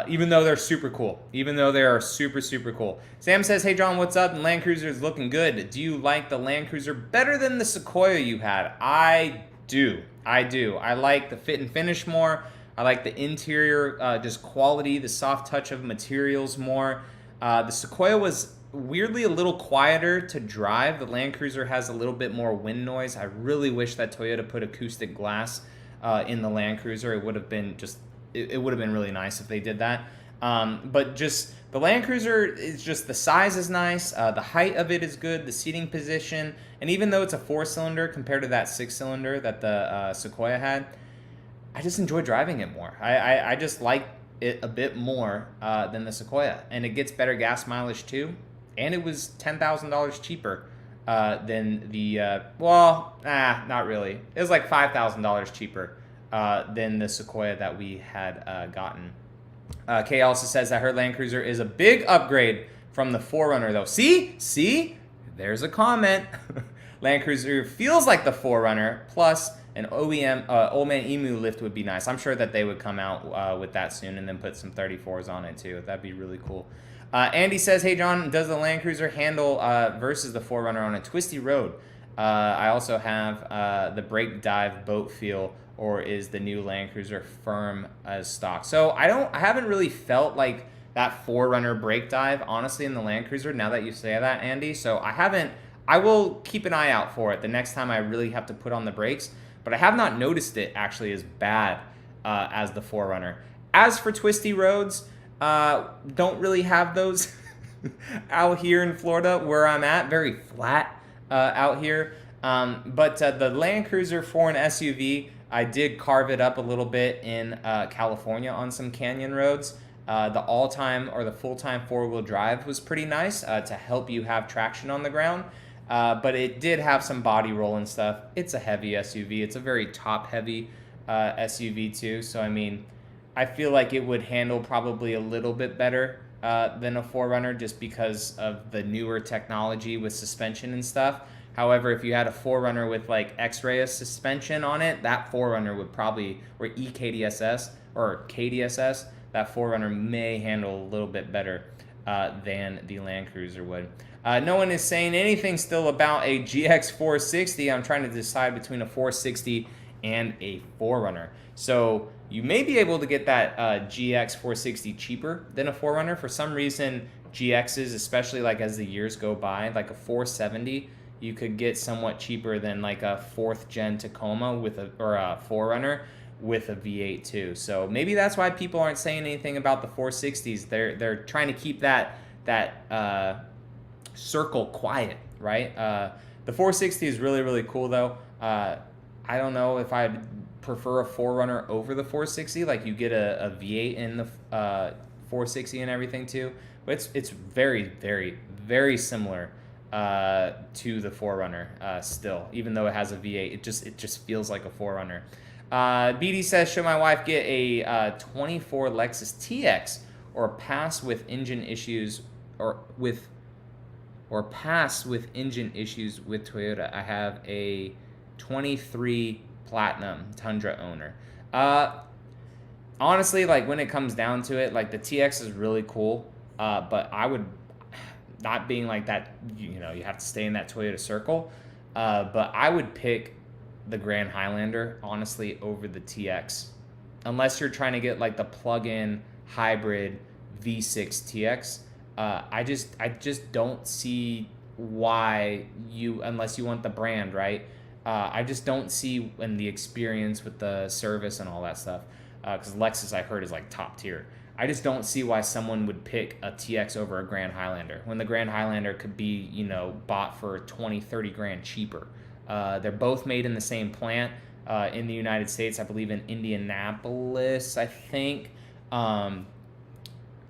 Even though they're super cool. Even though they are super, super cool. Sam says, hey John, what's up? The Land Cruiser is looking good. Do you like the Land Cruiser better than the Sequoia you had? I do. I like the fit and finish more. I like the interior just quality, the soft touch of materials more. The Sequoia was weirdly a little quieter to drive. The Land Cruiser has a little bit more wind noise. I really wish that Toyota put acoustic glass in the Land Cruiser. It would have been just, it would have been really nice if they did that. But just the Land Cruiser is just, the size is nice, the height of it is good, the seating position, and even though it's a 4-cylinder compared to that 6-cylinder that the Sequoia had, I just enjoy driving it more. I just like it a bit more than the Sequoia, and it gets better gas mileage too, and it was $10,000 cheaper than the, not really. It was like $5,000 cheaper than the Sequoia that we had gotten. Kay also says that her Land Cruiser is a big upgrade from the 4Runner though. See? There's a comment. Land Cruiser feels like the 4Runner, plus an OEM, Old Man Emu lift would be nice. I'm sure that they would come out with that soon and then put some 34s on it too. That'd be really cool. Andy says, hey John, does the Land Cruiser handle versus the 4Runner on a twisty road? I also have the brake dive boat feel, or is the new Land Cruiser firm as stock? So I haven't really felt like that 4Runner brake dive, honestly, in the Land Cruiser, now that you say that, Andy. So I will keep an eye out for it the next time I really have to put on the brakes, but I have not noticed it actually as bad as the 4Runner. As for twisty roads, don't really have those out here in Florida where I'm at, very flat out here. But the Land Cruiser for an SUV, I did carve it up a little bit in California on some canyon roads. The all-time or the full-time four-wheel drive was pretty nice to help you have traction on the ground. But it did have some body roll and stuff. It's a heavy SUV. It's a very top-heavy SUV too. So, I mean, I feel like it would handle probably a little bit better than a 4Runner just because of the newer technology with suspension and stuff. However, if you had a 4Runner with like X-ray suspension on it, that 4Runner would probably, or EKDSS or KDSS, that 4Runner may handle a little bit better than the Land Cruiser would. No one is saying anything still about a GX 460. I'm trying to decide between a 460 and a 4Runner. So you may be able to get that GX 460 cheaper than a 4Runner. For some reason, GXs, especially like as the years go by, like a 470, you could get somewhat cheaper than like a 4th gen Tacoma with a 4Runner with a V8 too. So maybe that's why people aren't saying anything about the 460s. They're trying to keep that circle quiet, right? The 460 is really, really cool though. I don't know if I'd prefer a 4Runner over the 460. Like you get a V8 in the 460 and everything too. But it's very, very, very similar to the 4Runner still, even though it has a V8. It just feels like a 4Runner. BD says, should my wife get a 24 Lexus TX or pass with engine issues or pass with engine issues with Toyota? I have a 23 Platinum Tundra owner. Honestly, like when it comes down to it, like the TX is really cool, but I would, not being like that, you have to stay in that Toyota circle, but I would pick the Grand Highlander, honestly, over the TX. Unless you're trying to get like the plug-in hybrid V6 TX. I just don't see why unless you want the brand, right? I just don't see in the experience with the service and all that stuff, because Lexus I heard is like top tier. I just don't see why someone would pick a TX over a Grand Highlander when the Grand Highlander could be, bought for 20, 30 grand cheaper. They're both made in the same plant in the United States, I believe in Indianapolis, I think.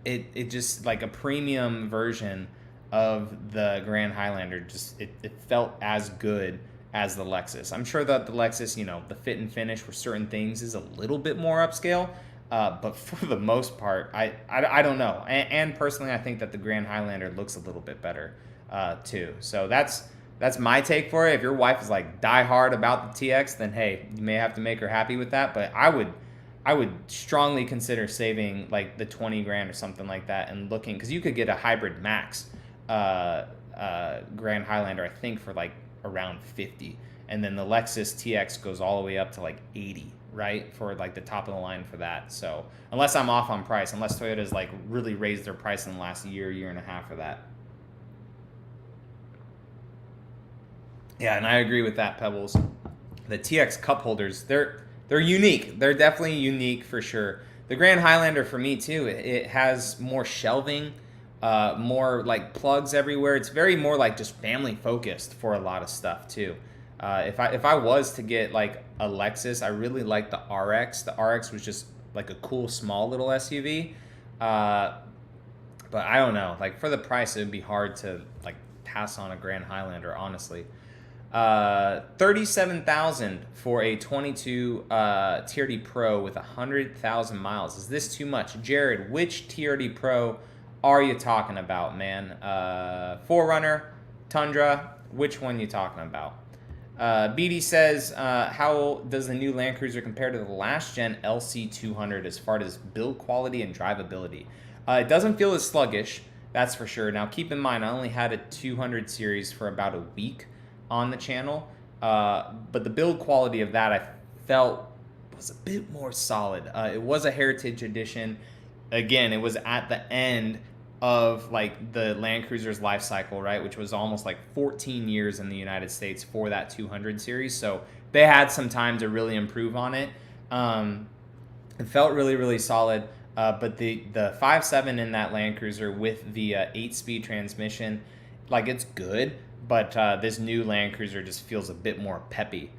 It just like a premium version of the Grand Highlander, just it felt as good as the Lexus. I'm sure that the Lexus, the fit and finish for certain things is a little bit more upscale, but for the most part, I don't know. And personally, I think that the Grand Highlander looks a little bit better too. So that's my take for it. If your wife is like die hard about the TX, then hey, you may have to make her happy with that. But I would strongly consider saving like the 20 grand or something like that and looking, because you could get a hybrid max Grand Highlander, I think, for like around 50, and then the Lexus TX goes all the way up to like 80, right, for like the top of the line for that. So unless I'm off on price, unless Toyota's like really raised their price in the last year and a half for that. Yeah, and I agree with that, Pebbles. The TX cup holders, they're unique. They're definitely unique for sure. The Grand Highlander for me too, it has more shelving, more like plugs everywhere. It's very more like just family focused for a lot of stuff too. If I was to get like a Lexus, I really like the RX. The RX was just like a cool small little SUV. But I don't know, like for the price, it would be hard to like pass on a Grand Highlander, honestly. 37,000 for a 22 TRD Pro with 100,000 miles. Is this too much? Jared, which TRD Pro are you talking about, man? 4Runner, Tundra, which one you talking about? BD says, how does the new Land Cruiser compare to the last gen LC200 as far as build quality and drivability? It doesn't feel as sluggish, that's for sure. Now keep in mind, I only had a 200 series for about a week on the channel, but the build quality of that I felt was a bit more solid. It was a Heritage Edition. Again, it was at the end of like the Land Cruiser's life cycle, right, which was almost like 14 years in the United States for that 200 series. So they had some time to really improve on it. It felt really, really solid. But the 5.7 in that Land Cruiser with the 8-speed transmission, like it's good. But this new Land Cruiser just feels a bit more peppy,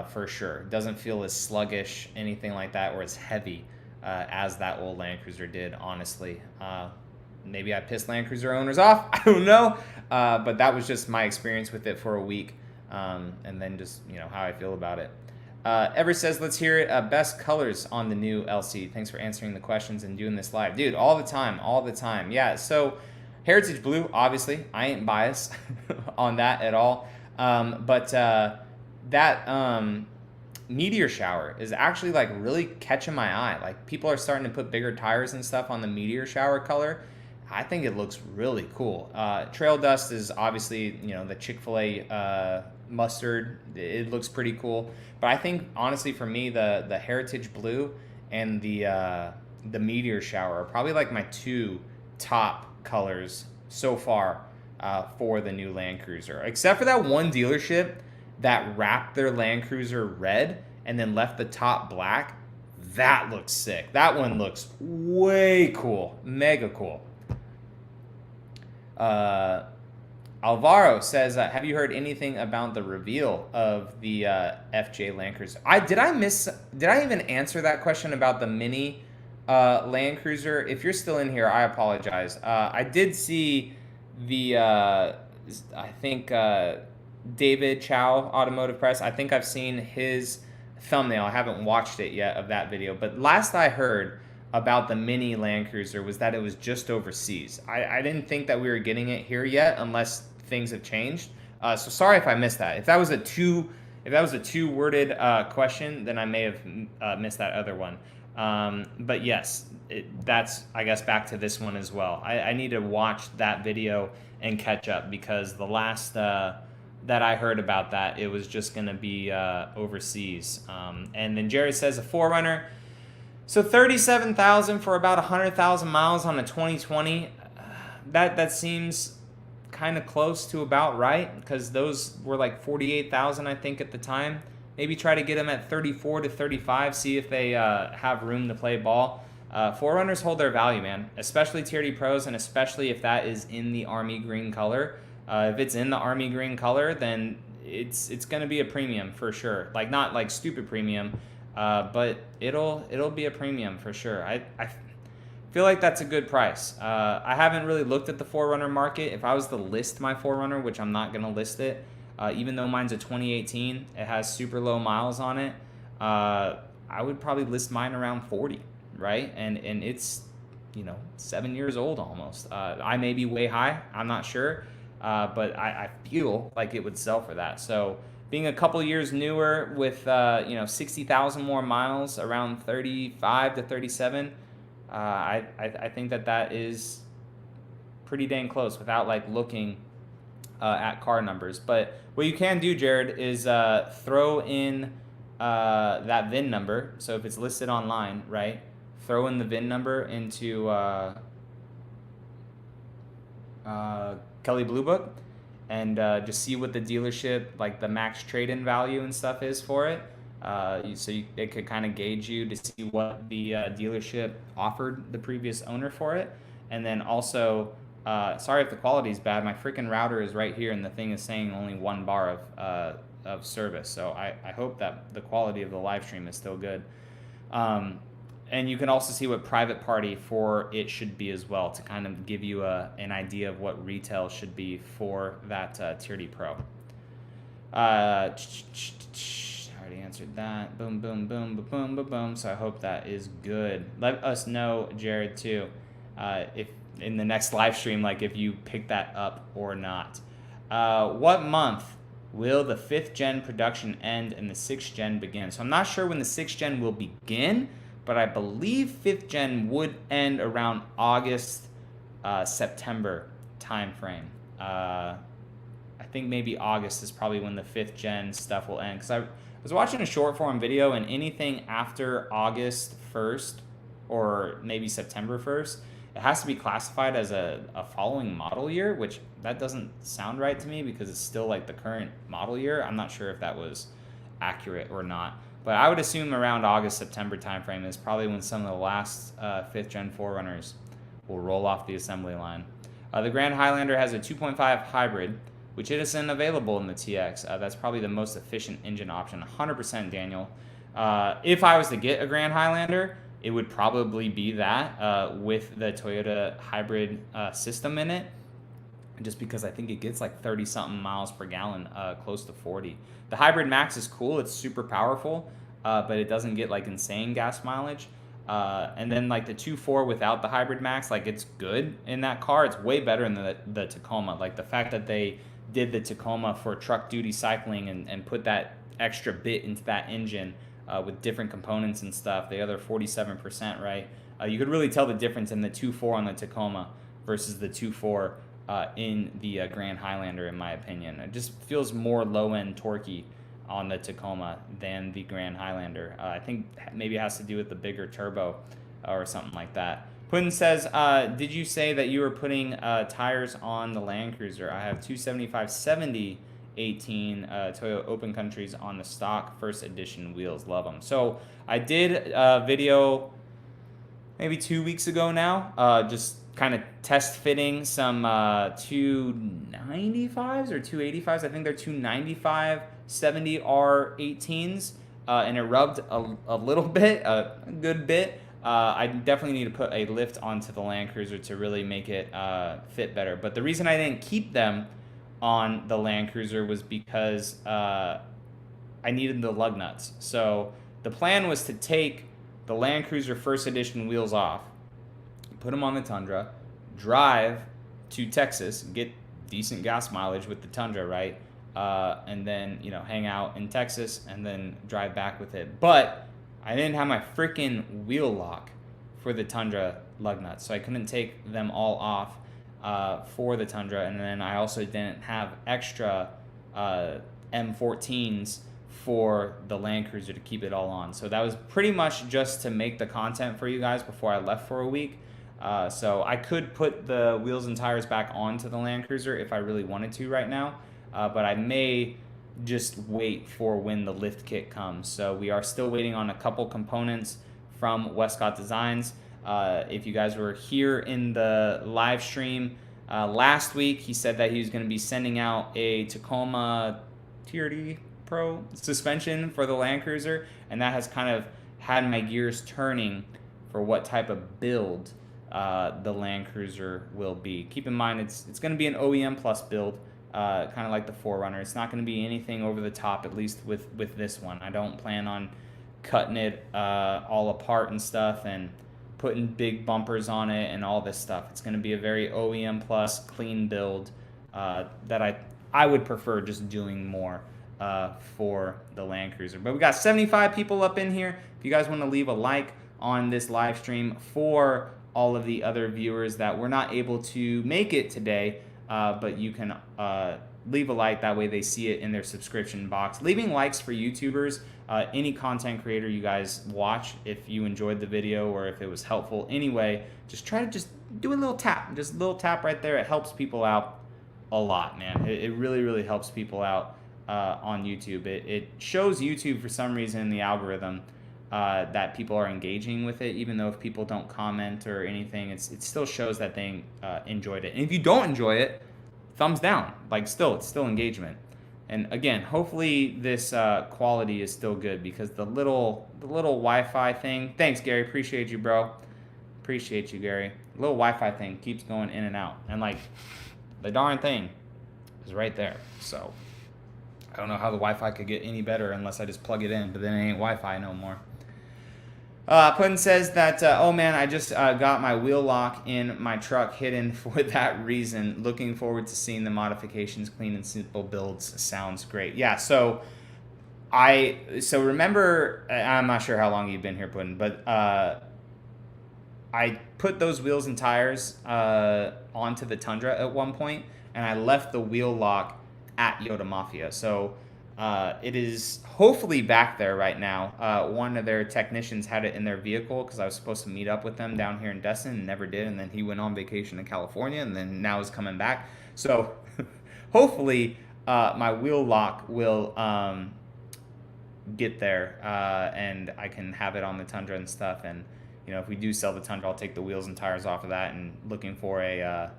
for sure. It doesn't feel as sluggish, anything like that, or as heavy as that old Land Cruiser did, honestly. Maybe I pissed Land Cruiser owners off. I don't know. But that was just my experience with it for a week. And then just, how I feel about it. Ever says, let's hear it. Best colors on the new LC. Thanks for answering the questions and doing this live. Dude, all the time. Yeah, so Heritage Blue, obviously, I ain't biased on that at all. But that meteor shower is actually like really catching my eye. Like people are starting to put bigger tires and stuff on the meteor shower color. I think it looks really cool. Trail Dust is obviously, the Chick-fil-A mustard. It looks pretty cool. But I think honestly for me, the Heritage Blue and the meteor shower are probably like my two top colors so far for the new Land Cruiser, except for that one dealership that wrapped their Land Cruiser red and then left the top black. That looks sick. That one looks way cool, mega cool. Alvaro says, have you heard anything about the reveal of the FJ Land Cruiser? Did I even answer that question about the mini Land Cruiser? If you're still in here, I apologize. I did see the I think David Chow Automotive Press. I think I've seen his thumbnail. I haven't watched it yet of that video, but last I heard about the mini Land Cruiser was that it was just overseas. I didn't think that we were getting it here yet unless things have changed. So sorry if I missed that. If that was a two worded question, then I may have missed that other one. But yes, that's, I guess, back to this one as well. I need to watch that video and catch up, because the last that I heard about that, it was just going to be overseas. And then Jerry says a 4Runner. So 37,000 for about 100,000 miles on a 2020. That seems kind of close to about right, because those were like 48,000, I think, at the time. Maybe try to get them at 34 to 35, see if they have room to play ball. 4Runners hold their value, man, especially TRD Pros, and especially if that is in the Army green color. If it's in the Army green color, then it's going to be a premium for sure. Like, not like stupid premium, but it'll be a premium for sure. I feel like that's a good price. I haven't really looked at the 4Runner market. If I was to list my 4Runner, which I'm not going to list it, even though mine's a 2018, it has super low miles on it, I would probably list mine around 40, right? And it's, 7 years old almost. I may be way high, I'm not sure, but I feel like it would sell for that. So being a couple years newer with 60,000 more miles, around 35 to 37, I think that is pretty dang close without like looking at car numbers. But what you can do, Jared, is throw in that VIN number. So if it's listed online, right, throw in the VIN number into Kelly Blue Book, and just see what the dealership, like the max trade-in value and stuff is for it. It could kind of gauge you to see what the dealership offered the previous owner for it. And then also, sorry if the quality is bad, my freaking router is right here and the thing is saying only 1 bar of service. So I hope that the quality of the live stream is still good. And you can also see what private party for it should be as well, to kind of give you an idea of what retail should be for that TRD Pro. I already answered that. Boom, boom, boom, boom, boom, boom, boom. So I hope that is good. Let us know, Jared, too, if in the next live stream, like if you pick that up or not. What month will the 5th gen production end and the 6th gen begin? So I'm not sure when the 6th gen will begin, but I believe 5th gen would end around August, September timeframe. I think maybe August is probably when the 5th gen stuff will end. Because I was watching a short form video, and anything after August 1st or maybe September 1st, it has to be classified as a following model year, which that doesn't sound right to me because it's still like the current model year. I'm not sure if that was accurate or not. But I would assume around August, September timeframe is probably when some of the last 5th gen 4Runners will roll off the assembly line. The Grand Highlander has a 2.5 hybrid, which isn't available in the TX. That's probably the most efficient engine option, 100% Daniel. If I was to get a Grand Highlander, it would probably be that with the Toyota hybrid system in it, just because I think it gets like 30-something miles per gallon, close to 40. The Hybrid Max is cool. It's super powerful, but it doesn't get like insane gas mileage. And then like the 2.4 without the Hybrid Max, like it's good in that car. It's way better than the Tacoma. Like the fact that they did the Tacoma for truck duty cycling and put that extra bit into that engine with different components and stuff, the other 47%, right? You could really tell the difference in the 2.4 on the Tacoma versus the 2.4 in the Grand Highlander, in my opinion. It just feels more low-end torquey on the Tacoma than the Grand Highlander. I think maybe it has to do with the bigger turbo or something like that. Putin says, did you say that you were putting tires on the Land Cruiser? I have 275/70 18 Toyota Open Countries on the stock first edition wheels. Love them. So I did a video maybe 2 weeks ago now, just kind of test fitting some 295s or 285s. I think they're 295 70R18s, and it rubbed a little bit, a good bit. I definitely need to put a lift onto the Land Cruiser to really make it fit better. But the reason I didn't keep them on the Land Cruiser was because I needed the lug nuts. So the plan was to take the Land Cruiser first edition wheels off, put them on the Tundra, drive to Texas, get decent gas mileage with the Tundra, right? And then, hang out in Texas and then drive back with it. But I didn't have my freaking wheel lock for the Tundra lug nuts, so I couldn't take them all off for the Tundra. And then I also didn't have extra M14s for the Land Cruiser to keep it all on. So that was pretty much just to make the content for you guys before I left for a week. So I could put the wheels and tires back onto the Land Cruiser if I really wanted to right now, but I may just wait for when the lift kit comes. So we are still waiting on a couple components from Westcott Designs. If you guys were here in the live stream last week, he said that he was going to be sending out a Tacoma TRD Pro suspension for the Land Cruiser, and that has kind of had my gears turning for what type of build the Land Cruiser will be. Keep in mind, it's going to be an OEM plus build, kind of like the 4Runner. It's not going to be anything over the top, at least with this one. I don't plan on cutting it all apart and stuff and putting big bumpers on it and all this stuff. It's going to be a very OEM plus clean build that I would prefer just doing more for the Land Cruiser. But we got 75 people up in here. If you guys want to leave a like on this live stream for all of the other viewers that were not able to make it today, but you can leave a like. That way they see it in their subscription box. Leaving likes for YouTubers, any content creator you guys watch, if you enjoyed the video or if it was helpful anyway, just try to just do a little tap. Just a little tap right there. It helps people out a lot, man. It really, really helps people out on YouTube. It shows YouTube for some reason in the algorithm that people are engaging with it, even though if people don't comment or anything, it still shows that they enjoyed it. And if you don't enjoy it, thumbs down. Like, it's still engagement. And again, hopefully this quality is still good, because the little Wi-Fi thing. Thanks, Gary. Appreciate you, bro. Appreciate you, Gary. The little Wi-Fi thing keeps going in and out, and like the darn thing is right there. So I don't know how the Wi-Fi could get any better unless I just plug it in, but then it ain't Wi-Fi no more. Puddin says that, oh man, I just got my wheel lock in my truck hidden for that reason. Looking forward to seeing the modifications. Clean and simple builds. Sounds great. Yeah, so remember, I'm not sure how long you've been here, Puddin, but I put those wheels and tires onto the Tundra at one point, and I left the wheel lock at Yoda Mafia. So it is hopefully back there right now. One of their technicians had it in their vehicle because I was supposed to meet up with them down here in Destin and never did. And then he went on vacation in California and then now is coming back. So hopefully my wheel lock will get there and I can have it on the Tundra and stuff. And, you know, if we do sell the Tundra, I'll take the wheels and tires off of that, and looking for a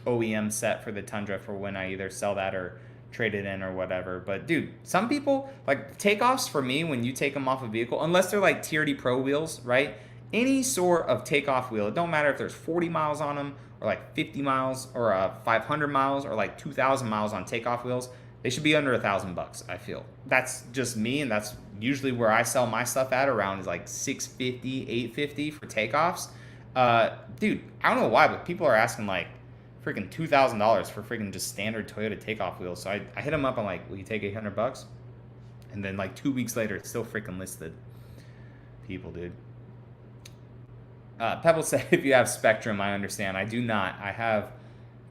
OEM set for the Tundra for when I either sell that or trade it in or whatever. But dude, some people, like, takeoffs for me, when you take them off a vehicle, unless they're like TRD Pro wheels, right? Any sort of takeoff wheel, it don't matter if there's 40 miles on them or like 50 miles or 500 miles or like 2,000 miles on takeoff wheels, they should be under $1,000, I feel. That's just me, and that's usually where I sell my stuff at, around is like $650, $850 for takeoffs. Dude, I don't know why, but people are asking like freaking $2,000 for freaking just standard Toyota takeoff wheels. So I hit them up. I'm like, will you take $800? And then like 2 weeks later, it's still freaking listed. People, dude. Pebble said, if you have Spectrum, I understand. I do not. I have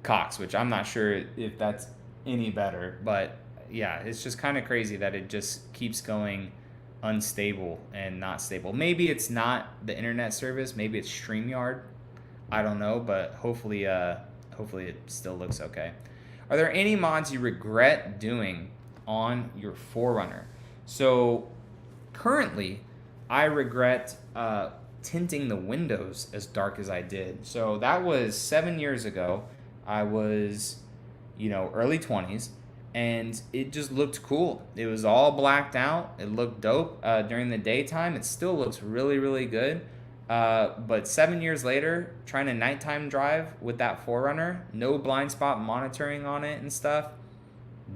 Cox, which I'm not sure if that's any better. But yeah, it's just kind of crazy that it just keeps going unstable and not stable. Maybe it's not the internet service. Maybe it's StreamYard. I don't know, but hopefully it still looks okay. Are there any mods you regret doing on your 4Runner? So currently, I regret tinting the windows as dark as I did. So that was 7 years ago. I was, early 20s, and it just looked cool. It was all blacked out. It looked dope during the daytime. It still looks really, really good. But 7 years later, trying to nighttime drive with that 4Runner, no blind spot monitoring on it and stuff,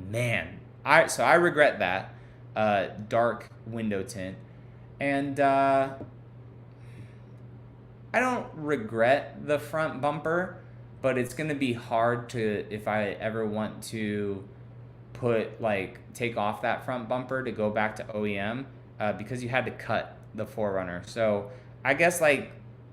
man. So I regret that dark window tint, and I don't regret the front bumper, but it's gonna be hard to, if I ever want to take off that front bumper to go back to OEM, because you had to cut the 4Runner. So I guess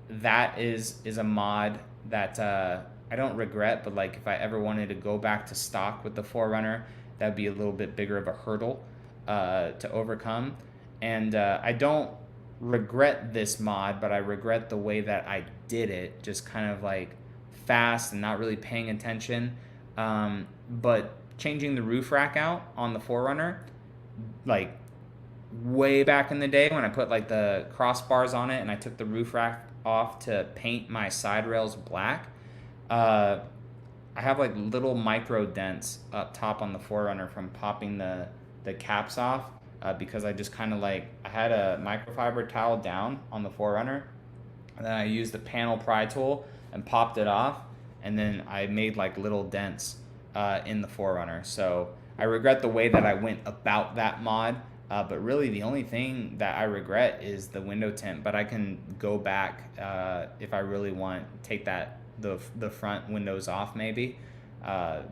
that is a mod that I don't regret, but if I ever wanted to go back to stock with the 4Runner, that'd be a little bit bigger of a hurdle to overcome. And I don't regret this mod, but I regret the way that I did it, just kind of like fast and not really paying attention. But changing the roof rack out on the 4Runner, like way back in the day when I put like the crossbars on it and I took the roof rack off to paint my side rails black, I have like little micro dents up top on the 4Runner from popping the caps off, because I just kind of like, I had a microfiber towel down on the 4Runner, and then I used the panel pry tool and popped it off, and then I made like little dents in the 4Runner. So I regret the way that I went about that mod, but really the only thing that I regret is the window tint, but I can go back if I really want, take the front windows off maybe,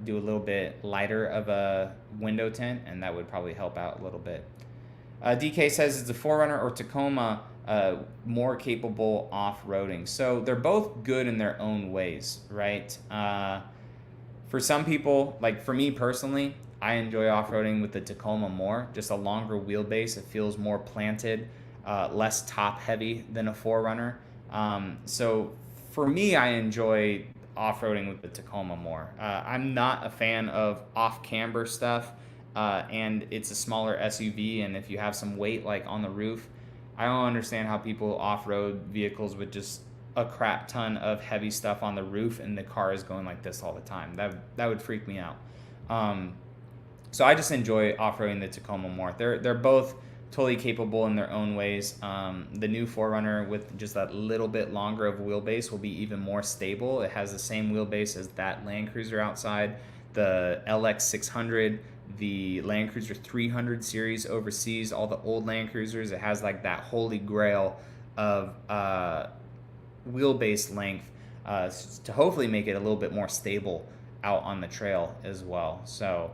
do a little bit lighter of a window tint, and that would probably help out a little bit. DK says, is the 4Runner or Tacoma more capable off-roading? So they're both good in their own ways, right? For some people, like for me personally, I enjoy off-roading with the Tacoma more. Just a longer wheelbase. It feels more planted, less top-heavy than a 4Runner. So for me, I enjoy off-roading with the Tacoma more. I'm not a fan of off-camber stuff, and it's a smaller SUV, and if you have some weight like on the roof, I don't understand how people off-road vehicles with just a crap ton of heavy stuff on the roof and the car is going like this all the time. That would freak me out. So I just enjoy off-roading the Tacoma more. They're both totally capable in their own ways. The new 4Runner with just that little bit longer of a wheelbase will be even more stable. It has the same wheelbase as that Land Cruiser outside, the LX 600, the Land Cruiser 300 series overseas, all the old Land Cruisers. It has like that holy grail of wheelbase length to hopefully make it a little bit more stable out on the trail as well. So,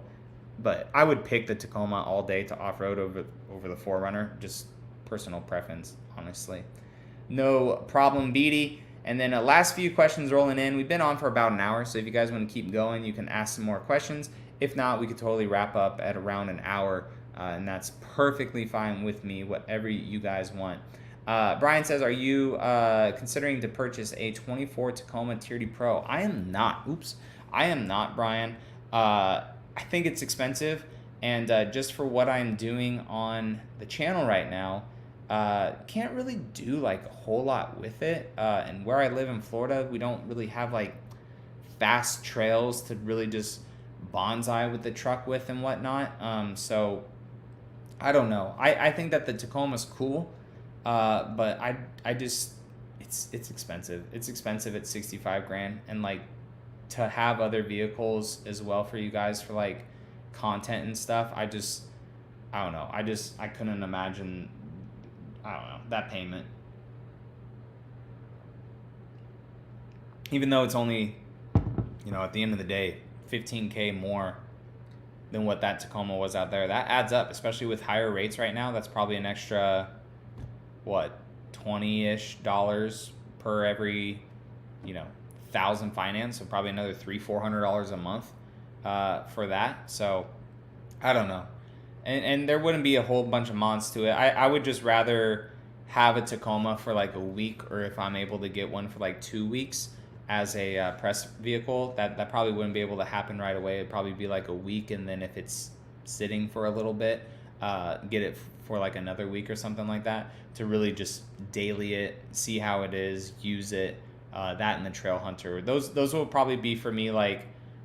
but I would pick the Tacoma all day to off-road over the 4Runner, just personal preference, honestly. No problem, Beatty. And then last few questions rolling in. We've been on for about an hour, so if you guys want to keep going, you can ask some more questions. If not, we could totally wrap up at around an hour, and that's perfectly fine with me, whatever you guys want. Brian says, are you considering to purchase a 24 Tacoma Tier D Pro? I am not. Oops. I am not, Brian. I think it's expensive, and just for what I'm doing on the channel right now, can't really do like a whole lot with it. And where I live in Florida, we don't really have like fast trails to really just bonsai with the truck with and whatnot. So I don't know. I think that the Tacoma's cool, but I just it's expensive. It's expensive at 65 grand, and like to have other vehicles as well for you guys for like content and stuff, I don't know. I couldn't imagine, I don't know, that payment. Even though it's only, at the end of the day, $15K more than what that Tacoma was out there. That adds up, especially with higher rates right now. That's probably an extra, $20-ish per every, 1,000 finance. So probably another $300-400 a month for that. So I don't know. And there wouldn't be a whole bunch of mods to it. I would just rather have a Tacoma for like a week, or if I'm able to get one for like 2 weeks as a press vehicle. That probably wouldn't be able to happen right away. It'd probably be like a week, and then if it's sitting for a little bit, get it for like another week or something like that, to really just daily it, see how it is, use it. That and the Trail Hunter. Those will probably be for me like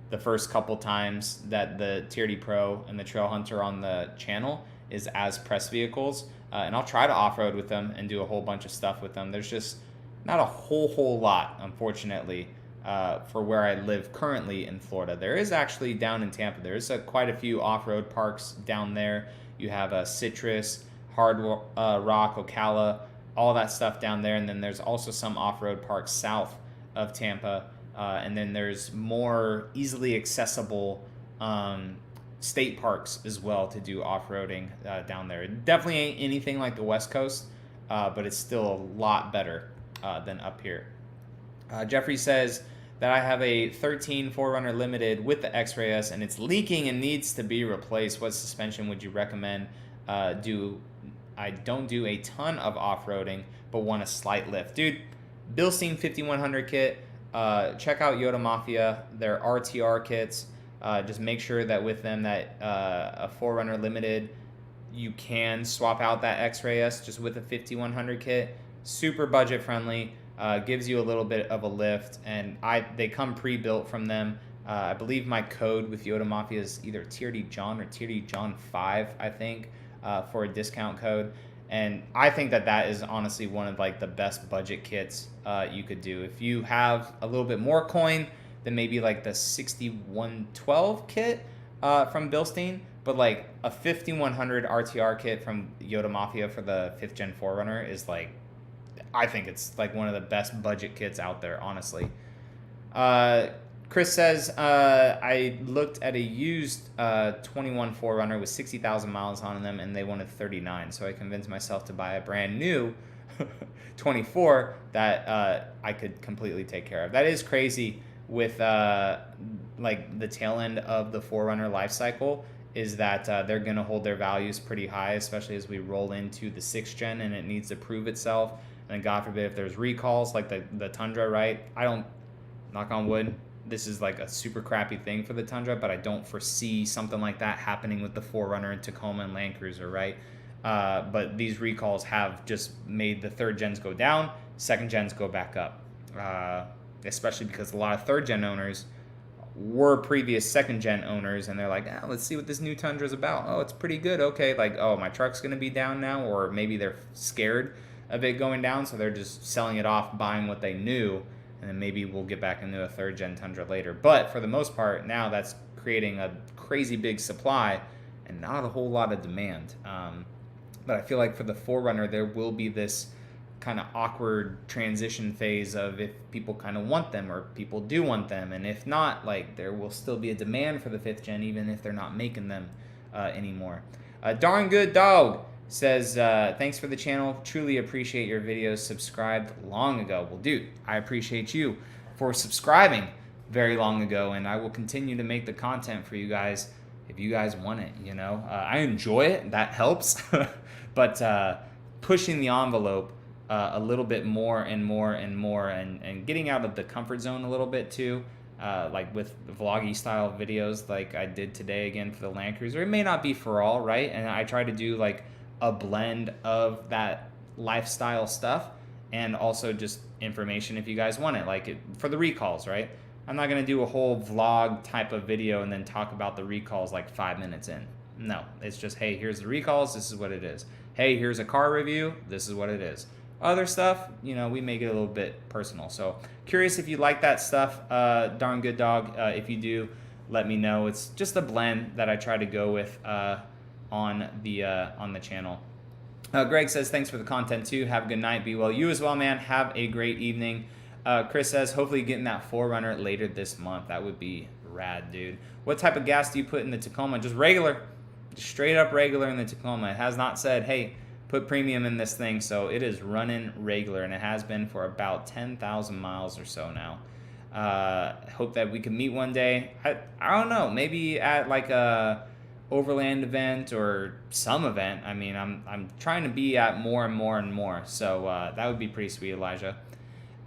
the first couple times that the Tier D Pro and the Trail Hunter on the channel is as press vehicles. And I'll try to off-road with them and do a whole bunch of stuff with them. There's just not a whole lot, unfortunately, for where I live currently in Florida. There is actually down in Tampa. There is quite a few off-road parks down there. You have Citrus, Hard Rock, Ocala, all that stuff down there. And then there's also some off-road parks south of Tampa. And then there's more easily accessible state parks as well to do off-roading down there. It definitely ain't anything like the West Coast, but it's still a lot better than up here. Jeffrey says that I have a 13 4Runner Limited with the X-Ray S, and it's leaking and needs to be replaced. What suspension would you recommend? I don't do a ton of off-roading, but want a slight lift. Dude, Bilstein 5100 kit, check out Yoda Mafia, their RTR kits. Just make sure that with them that a 4Runner Limited, you can swap out that X-Ray S just with a 5100 kit. Super budget friendly, gives you a little bit of a lift, and they come pre-built from them. I believe my code with Yoda Mafia is either TRD John or TRD John 5, I think, for a discount code. And I think that is honestly one of like the best budget kits you could do. If you have a little bit more coin, then maybe like the 6112 kit from Bilstein, but like a 5100 RTR kit from Yoda Mafia for the 5th Gen 4Runner is like, I think it's like one of the best budget kits out there, honestly. Chris says, I looked at a used 21 4Runner with 60,000 miles on them, and they wanted 39. So I convinced myself to buy a brand new 24 that I could completely take care of. That is crazy with like the tail end of the 4Runner life cycle, is that they're going to hold their values pretty high, especially as we roll into the 6th gen and it needs to prove itself. And God forbid if there's recalls like the Tundra, right? I don't, knock on wood, this is like a super crappy thing for the Tundra, but I don't foresee something like that happening with the 4Runner and Tacoma and Land Cruiser, right? But these recalls have just made the 3rd gens go down, 2nd gens go back up, especially because a lot of 3rd gen owners were previous 2nd gen owners, and they're like, let's see what this new Tundra is about. Oh, it's pretty good. Okay, like, oh, my truck's going to be down now, or maybe they're scared of it going down, so they're just selling it off, buying what they knew, and then maybe we'll get back into a 3rd gen Tundra later. But for the most part, now that's creating a crazy big supply and not a whole lot of demand. But I feel like for the 4Runner, there will be this kind of awkward transition phase of if people kind of want them or people do want them, and if not, like, there will still be a demand for the 5th gen even if they're not making them anymore. Darn Good Dog says, thanks for the channel, truly appreciate your videos, subscribed long ago. Well, dude, I appreciate you for subscribing very long ago, and I will continue to make the content for you guys if you guys want it, you know. I enjoy it, that helps, but pushing the envelope a little bit more and more and more, and getting out of the comfort zone a little bit too, like with vloggy style videos like I did today again for the Land Cruiser. It may not be for all, right? And I try to do like a blend of that lifestyle stuff and also just information if you guys want it, like for the recalls, right? I'm not going to do a whole vlog type of video and then talk about the recalls like 5 minutes in. No, it's just, hey, here's the recalls, this is what it is. Hey, here's a car review, this is what it is. Other stuff, you know, we make it a little bit personal. So curious if you like that stuff, Darn Good Dog. If you do, let me know. It's just a blend that I try to go with on the channel. Greg says, thanks for the content too. Have a good night. Be well. You as well, man. Have a great evening. Chris says, hopefully getting that 4Runner later this month. That would be rad, dude. What type of gas do you put in the Tacoma? Just regular. Just straight up regular in the Tacoma. It has not said, hey, put premium in this thing. So it is running regular, and it has been for about 10,000 miles or so now. Hope that we can meet one day. I don't know. Maybe at like a overland event or some event. I mean, I'm trying to be at more and more and more. So that would be pretty sweet, Elijah.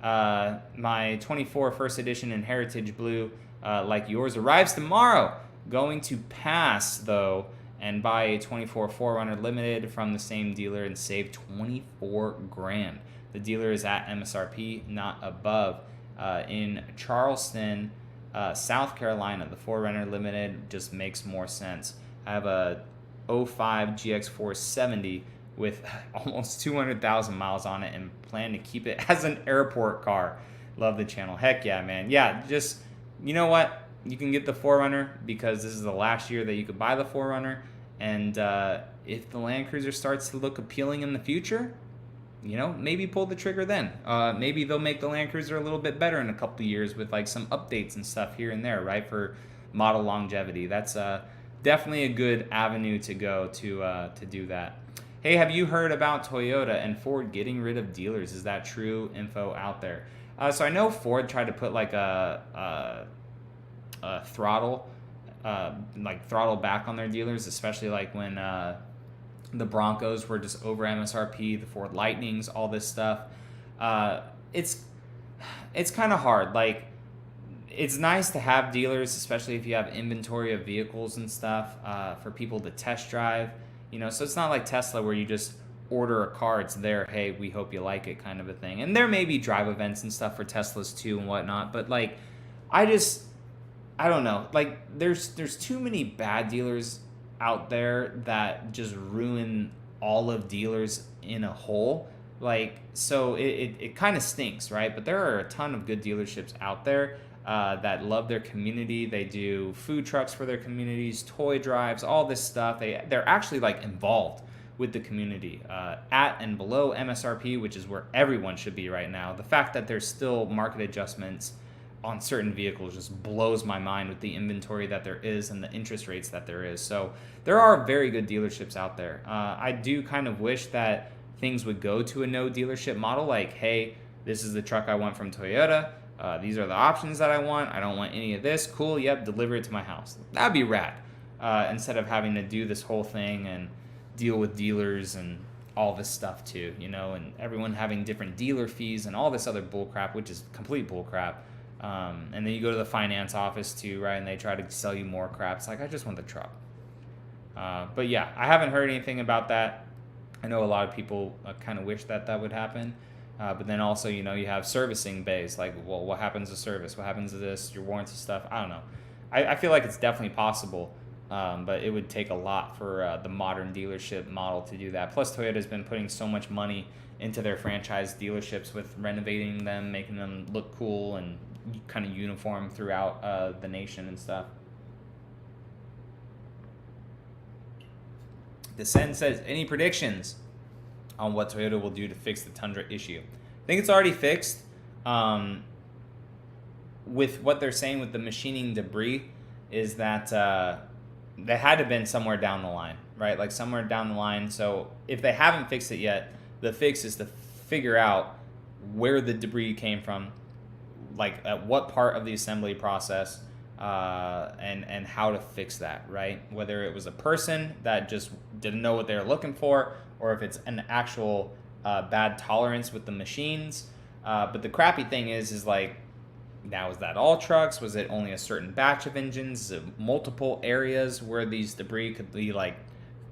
My 24 first edition in Heritage Blue, like yours, arrives tomorrow. Going to pass though and buy a 24 4Runner Limited from the same dealer and save 24 grand. The dealer is at MSRP, not above. In Charleston, South Carolina, the 4Runner Limited just makes more sense. I have a 05 GX470 with almost 200,000 miles on it and plan to keep it as an airport car. Love the channel. Heck yeah, man. Yeah, just, you know what? You can get the 4Runner because this is the last year that you could buy the 4Runner. And if the Land Cruiser starts to look appealing in the future, you know, maybe pull the trigger then. Maybe they'll make the Land Cruiser a little bit better in a couple of years with like some updates and stuff here and there, right, for model longevity. That's definitely a good avenue to go to do that. Hey, have you heard about Toyota and Ford getting rid of dealers? Is that true info out there? So I know Ford tried to put like a throttle back on their dealers, especially like when The Broncos were just over MSRP. The Ford Lightnings, all this stuff. It's kind of hard. Like, it's nice to have dealers, especially if you have inventory of vehicles and stuff, for people to test drive. So it's not like Tesla where you just order a car, it's there, hey, we hope you like it, kind of a thing. And there may be drive events and stuff for Teslas too and whatnot, but like, I don't know. Like, there's too many bad dealers out there that just ruin all of dealers in a whole. Like, so it kind of stinks, right? But there are a ton of good dealerships out there that love their community. They do food trucks for their communities, toy drives, all this stuff. They're actually like involved with the community at and below MSRP, which is where everyone should be right now. The fact that there's still market adjustments on certain vehicles just blows my mind with the inventory that there is and the interest rates that there is. So there are very good dealerships out there. I do kind of wish that things would go to a no dealership model, like, hey, this is the truck I want from Toyota. These are the options that I want. I don't want any of this. Cool, yep, deliver it to my house. That'd be rad. Instead of having to do this whole thing and deal with dealers and all this stuff too, and everyone having different dealer fees and all this other bullcrap, which is complete bullcrap. And then you go to the finance office too, right? And they try to sell you more crap. It's like, I just want the truck. But yeah, I haven't heard anything about that. I know a lot of people kind of wish that would happen. But then also, you have servicing bays. Like, well, what happens to service? What happens to this? Your warranty stuff? I don't know. I feel like it's definitely possible. But it would take a lot for the modern dealership model to do that. Plus, Toyota's been putting so much money into their franchise dealerships with renovating them, making them look cool and kind of uniform throughout the nation and stuff. Descend says, any predictions on what Toyota will do to fix the Tundra issue? I think it's already fixed. With what they're saying with the machining debris is that they had to have been somewhere down the line, right? Like somewhere down the line. So if they haven't fixed it yet, the fix is to figure out where the debris came from, like at what part of the assembly process, and how to fix that, right? Whether it was a person that just didn't know what they were looking for, or if it's an actual bad tolerance with the machines. But the crappy thing is like, now is that all trucks? Was it only a certain batch of engines? Is it multiple areas where these debris could be like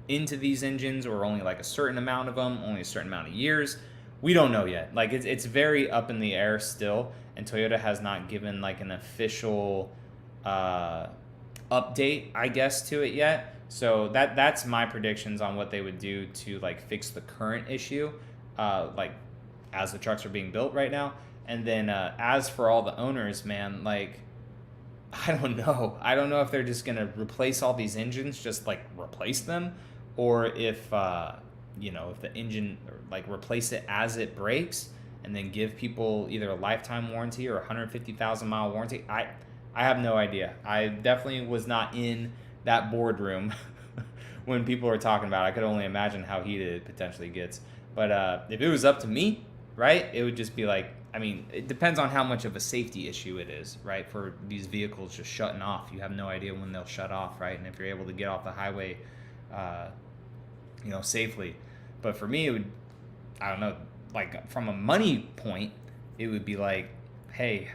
into these engines, or only like a certain amount of them, only a certain amount of years? We don't know yet. Like it's very up in the air still, and Toyota has not given like an official update, I guess, to it yet. So that's my predictions on what they would do to like fix the current issue, like as the trucks are being built right now. And then as for all the owners, man, like, I don't know. I don't know if they're just going to replace all these engines, just like replace them, or if, if the engine, like replace it as it breaks and then give people either a lifetime warranty or 150,000 mile warranty. I have no idea. I definitely was not in that boardroom when people were talking about it. I could only imagine how heated it potentially gets. But if it was up to me, right, it would just be like, I mean, it depends on how much of a safety issue it is, right? For these vehicles just shutting off, you have no idea when they'll shut off, right? And if you're able to get off the highway, safely. But for me, it would, I don't know, like from a money point, it would be like, hey,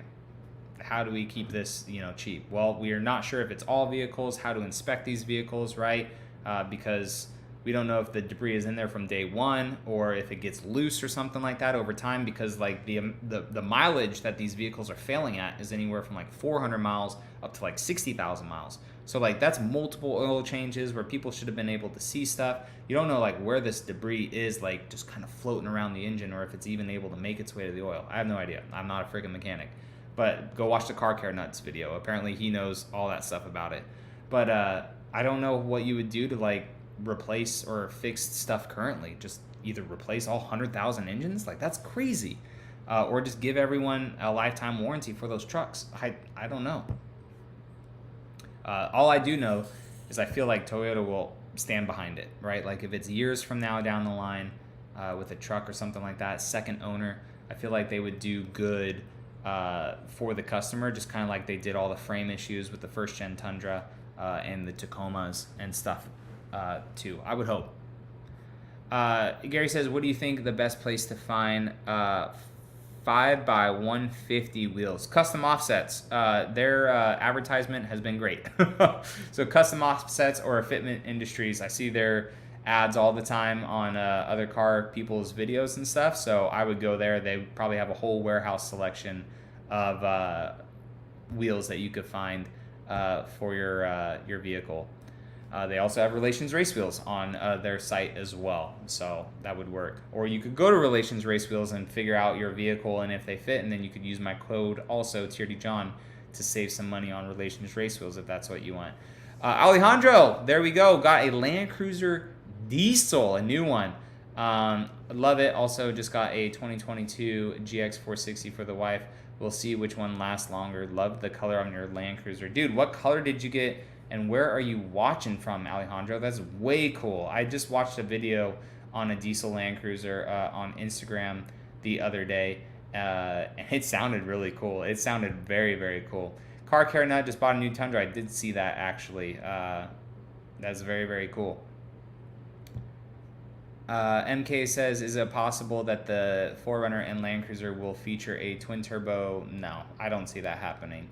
how do we keep this, cheap? Well, we are not sure if it's all vehicles, how to inspect these vehicles, right? Because we don't know if the debris is in there from day one, or if it gets loose or something like that over time, because like the mileage that these vehicles are failing at is anywhere from like 400 miles up to like 60,000 miles. So like that's multiple oil changes where people should have been able to see stuff. You don't know like where this debris is like just kind of floating around the engine, or if it's even able to make its way to the oil. I have no idea. I'm not a freaking mechanic. But go watch the Car Care Nuts video. Apparently he knows all that stuff about it. But I don't know what you would do to like replace or fix stuff currently. Just either replace all 100,000 engines, like that's crazy, or just give everyone a lifetime warranty for those trucks. I don't know. All I do know is I feel like Toyota will stand behind it, right? Like if it's years from now down the line with a truck or something like that, second owner, I feel like they would do good for the customer, just kind of like they did all the frame issues with the first gen Tundra and the Tacomas and stuff too. I would hope. Gary says, what do you think the best place to find 5x150 wheels? Custom Offsets. Their advertisement has been great. So Custom Offsets or Fitment Industries. I see their ads all the time on other car people's videos and stuff. So I would go there. They probably have a whole warehouse selection of wheels that you could find for your vehicle. They also have Relations Race Wheels on their site as well, so that would work. Or you could go to Relations Race Wheels and figure out your vehicle and if they fit, and then you could use my code also, TRD John, to save some money on Relations Race Wheels if that's what you want. Alejandro, there we go. Got a Land Cruiser Diesel, a new one. Love it. Also just got a 2022 GX460 for the wife. We'll see which one lasts longer. Love the color on your Land Cruiser. Dude, what color did you get? And where are you watching from, Alejandro? That's way cool. I just watched a video on a diesel Land Cruiser on Instagram the other day, and it sounded really cool. It sounded very, very cool. Car Care Nut just bought a new Tundra. I did see that, actually. That's very, very cool. MK says, is it possible that the 4Runner and Land Cruiser will feature a twin-turbo? No, I don't see that happening.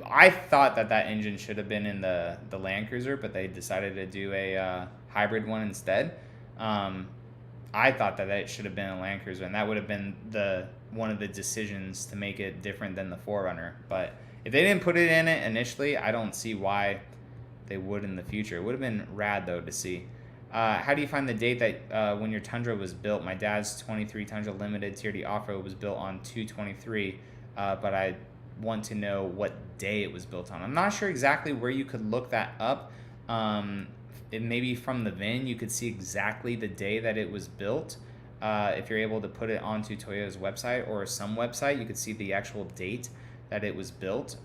I thought that engine should have been in the Land Cruiser, but they decided to do a hybrid one instead. I thought that it should have been a Land Cruiser, and that would have been one of the decisions to make it different than the 4Runner. But if they didn't put it in it initially, I don't see why they would in the future. It would have been rad, though, to see. How do you find the date that when your Tundra was built? My dad's 23 Tundra Limited TRD Off-Road was built on 2/23, but I want to know what day it was built on. I'm not sure exactly where you could look that up. It maybe from the VIN you could see exactly the day that it was built. If you're able to put it onto Toyota's website or some website, you could see the actual date that it was built.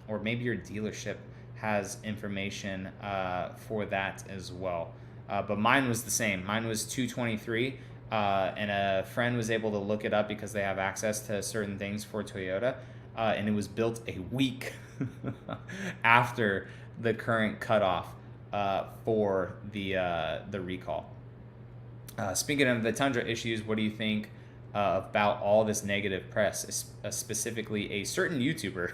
Or maybe your dealership has information for that as well. But mine was the same. Mine was 2/23, and a friend was able to look it up because they have access to certain things for Toyota. And it was built a week after the current cutoff for the recall. Speaking of the Tundra issues, what do you think about all this negative press, specifically a certain YouTuber?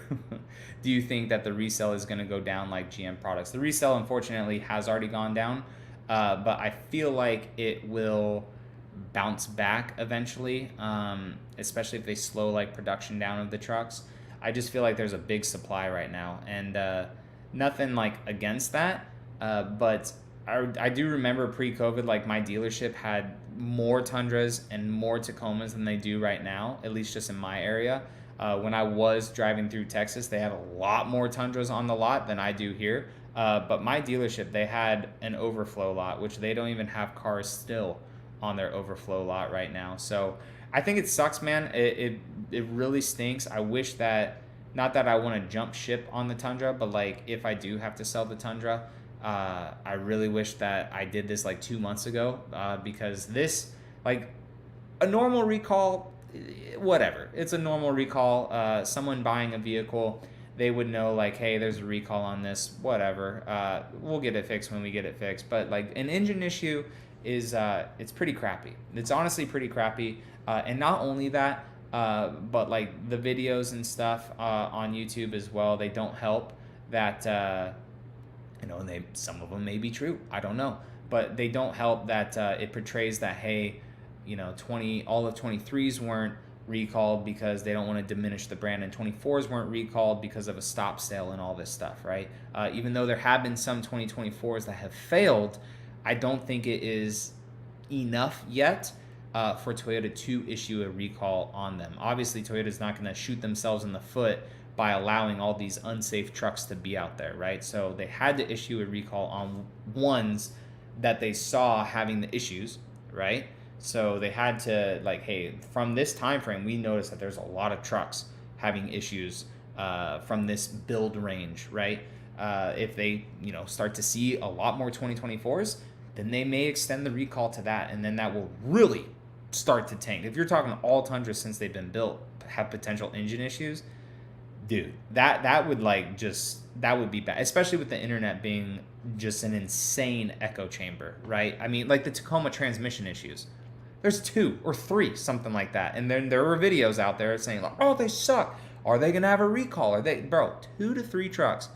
Do you think that the resale is going to go down like GM products? The resale, unfortunately, has already gone down, but I feel like it will bounce back eventually, especially if they slow like production down of the trucks. I just feel like there's a big supply right now, and nothing like against that, but I do remember pre-COVID, like my dealership had more Tundras and more Tacomas than they do right now, at least just in my area. When I was driving through Texas, they had a lot more Tundras on the lot than I do here. But my dealership, they had an overflow lot, which they don't even have cars still on their overflow lot right now. So I think it sucks, man. It really stinks. I wish that, not that I want to jump ship on the Tundra, but like if I do have to sell the Tundra, I really wish that I did this like 2 months ago, because this, like a normal recall, whatever. It's a normal recall. Someone buying a vehicle, they would know like, hey, there's a recall on this, whatever. We'll get it fixed when we get it fixed. But like an engine issue is, it's pretty crappy. It's honestly pretty crappy. And not only that, but like the videos and stuff on YouTube as well, they don't help that, and some of them may be true, I don't know, but they don't help that it portrays that, hey, all of 23s weren't recalled because they don't want to diminish the brand, and 24s weren't recalled because of a stop sale and all this stuff, right? Even though there have been some 2024s that have failed, I don't think it is enough yet for Toyota to issue a recall on them. Obviously, Toyota's not going to shoot themselves in the foot by allowing all these unsafe trucks to be out there, right? So they had to issue a recall on ones that they saw having the issues, right? So they had to, like, hey, from this time frame, we noticed that there's a lot of trucks having issues from this build range, right? If they, start to see a lot more 2024s, then they may extend the recall to that, and then that will really start to tank. If you're talking all Tundras since they've been built have potential engine issues, Dude, that would like just that would be bad, especially with the internet being just an insane echo chamber, right? I mean, like the Tacoma transmission issues. There's 2 or 3, something like that, and then there were videos out there saying like, "Oh, they suck. Are they gonna have a recall? Are they, bro? 2 to 3 trucks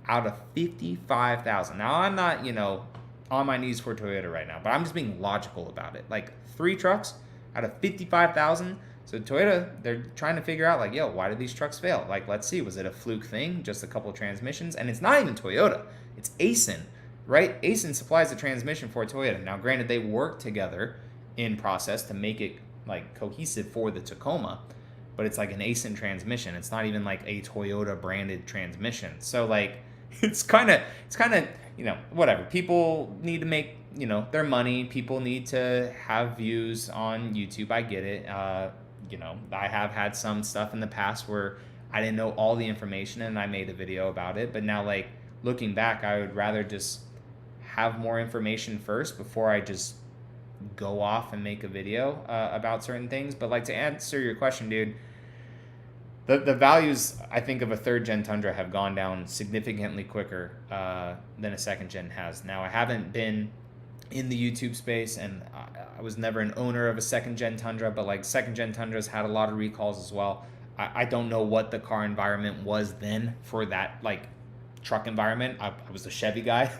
out of 55,000." Now I'm not, on my knees for Toyota right now, but I'm just being logical about it. Like 3 trucks out of 55,000. So Toyota, they're trying to figure out like, yo, why did these trucks fail? Like, let's see, was it a fluke thing? Just a couple of transmissions? And it's not even Toyota. It's ASIN, right? ASIN supplies the transmission for Toyota. Now, granted, they work together in process to make it like cohesive for the Tacoma, but it's like an ASIN transmission. It's not even like a Toyota branded transmission. So like, it's kind of, whatever. People need to make, their money. People need to have views on YouTube. I get it. I have had some stuff in the past where I didn't know all the information and I made a video about it. But now, like, looking back, I would rather just have more information first before I just go off and make a video about certain things. But, like, to answer your question, dude, the values, I think, of a third-gen Tundra have gone down significantly quicker than a second-gen has. Now, I haven't been in the YouTube space, and I was never an owner of a second-gen Tundra, but like second-gen Tundras had a lot of recalls as well. I don't know what the car environment was then for that like truck environment. I was a Chevy guy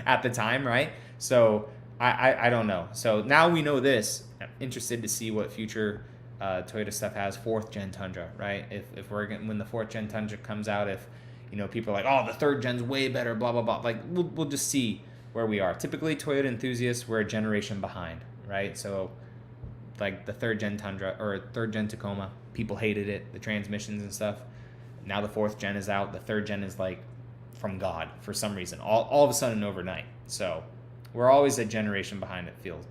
at the time, right? So I don't know. So now we know this. I'm interested to see what future Toyota stuff has. 4th-gen Tundra, right? If we're getting, when the 4th-gen Tundra comes out, if people are like, oh, the 3rd-gen's way better, blah blah blah. Like we'll just see where we are. Typically, Toyota enthusiasts, we're a generation behind, right? So, like the 3rd-gen Tundra or 3rd-gen Tacoma, people hated it, the transmissions and stuff. Now the 4th-gen is out. The 3rd-gen is like from God for some reason, all of a sudden overnight. So, we're always a generation behind, it feels.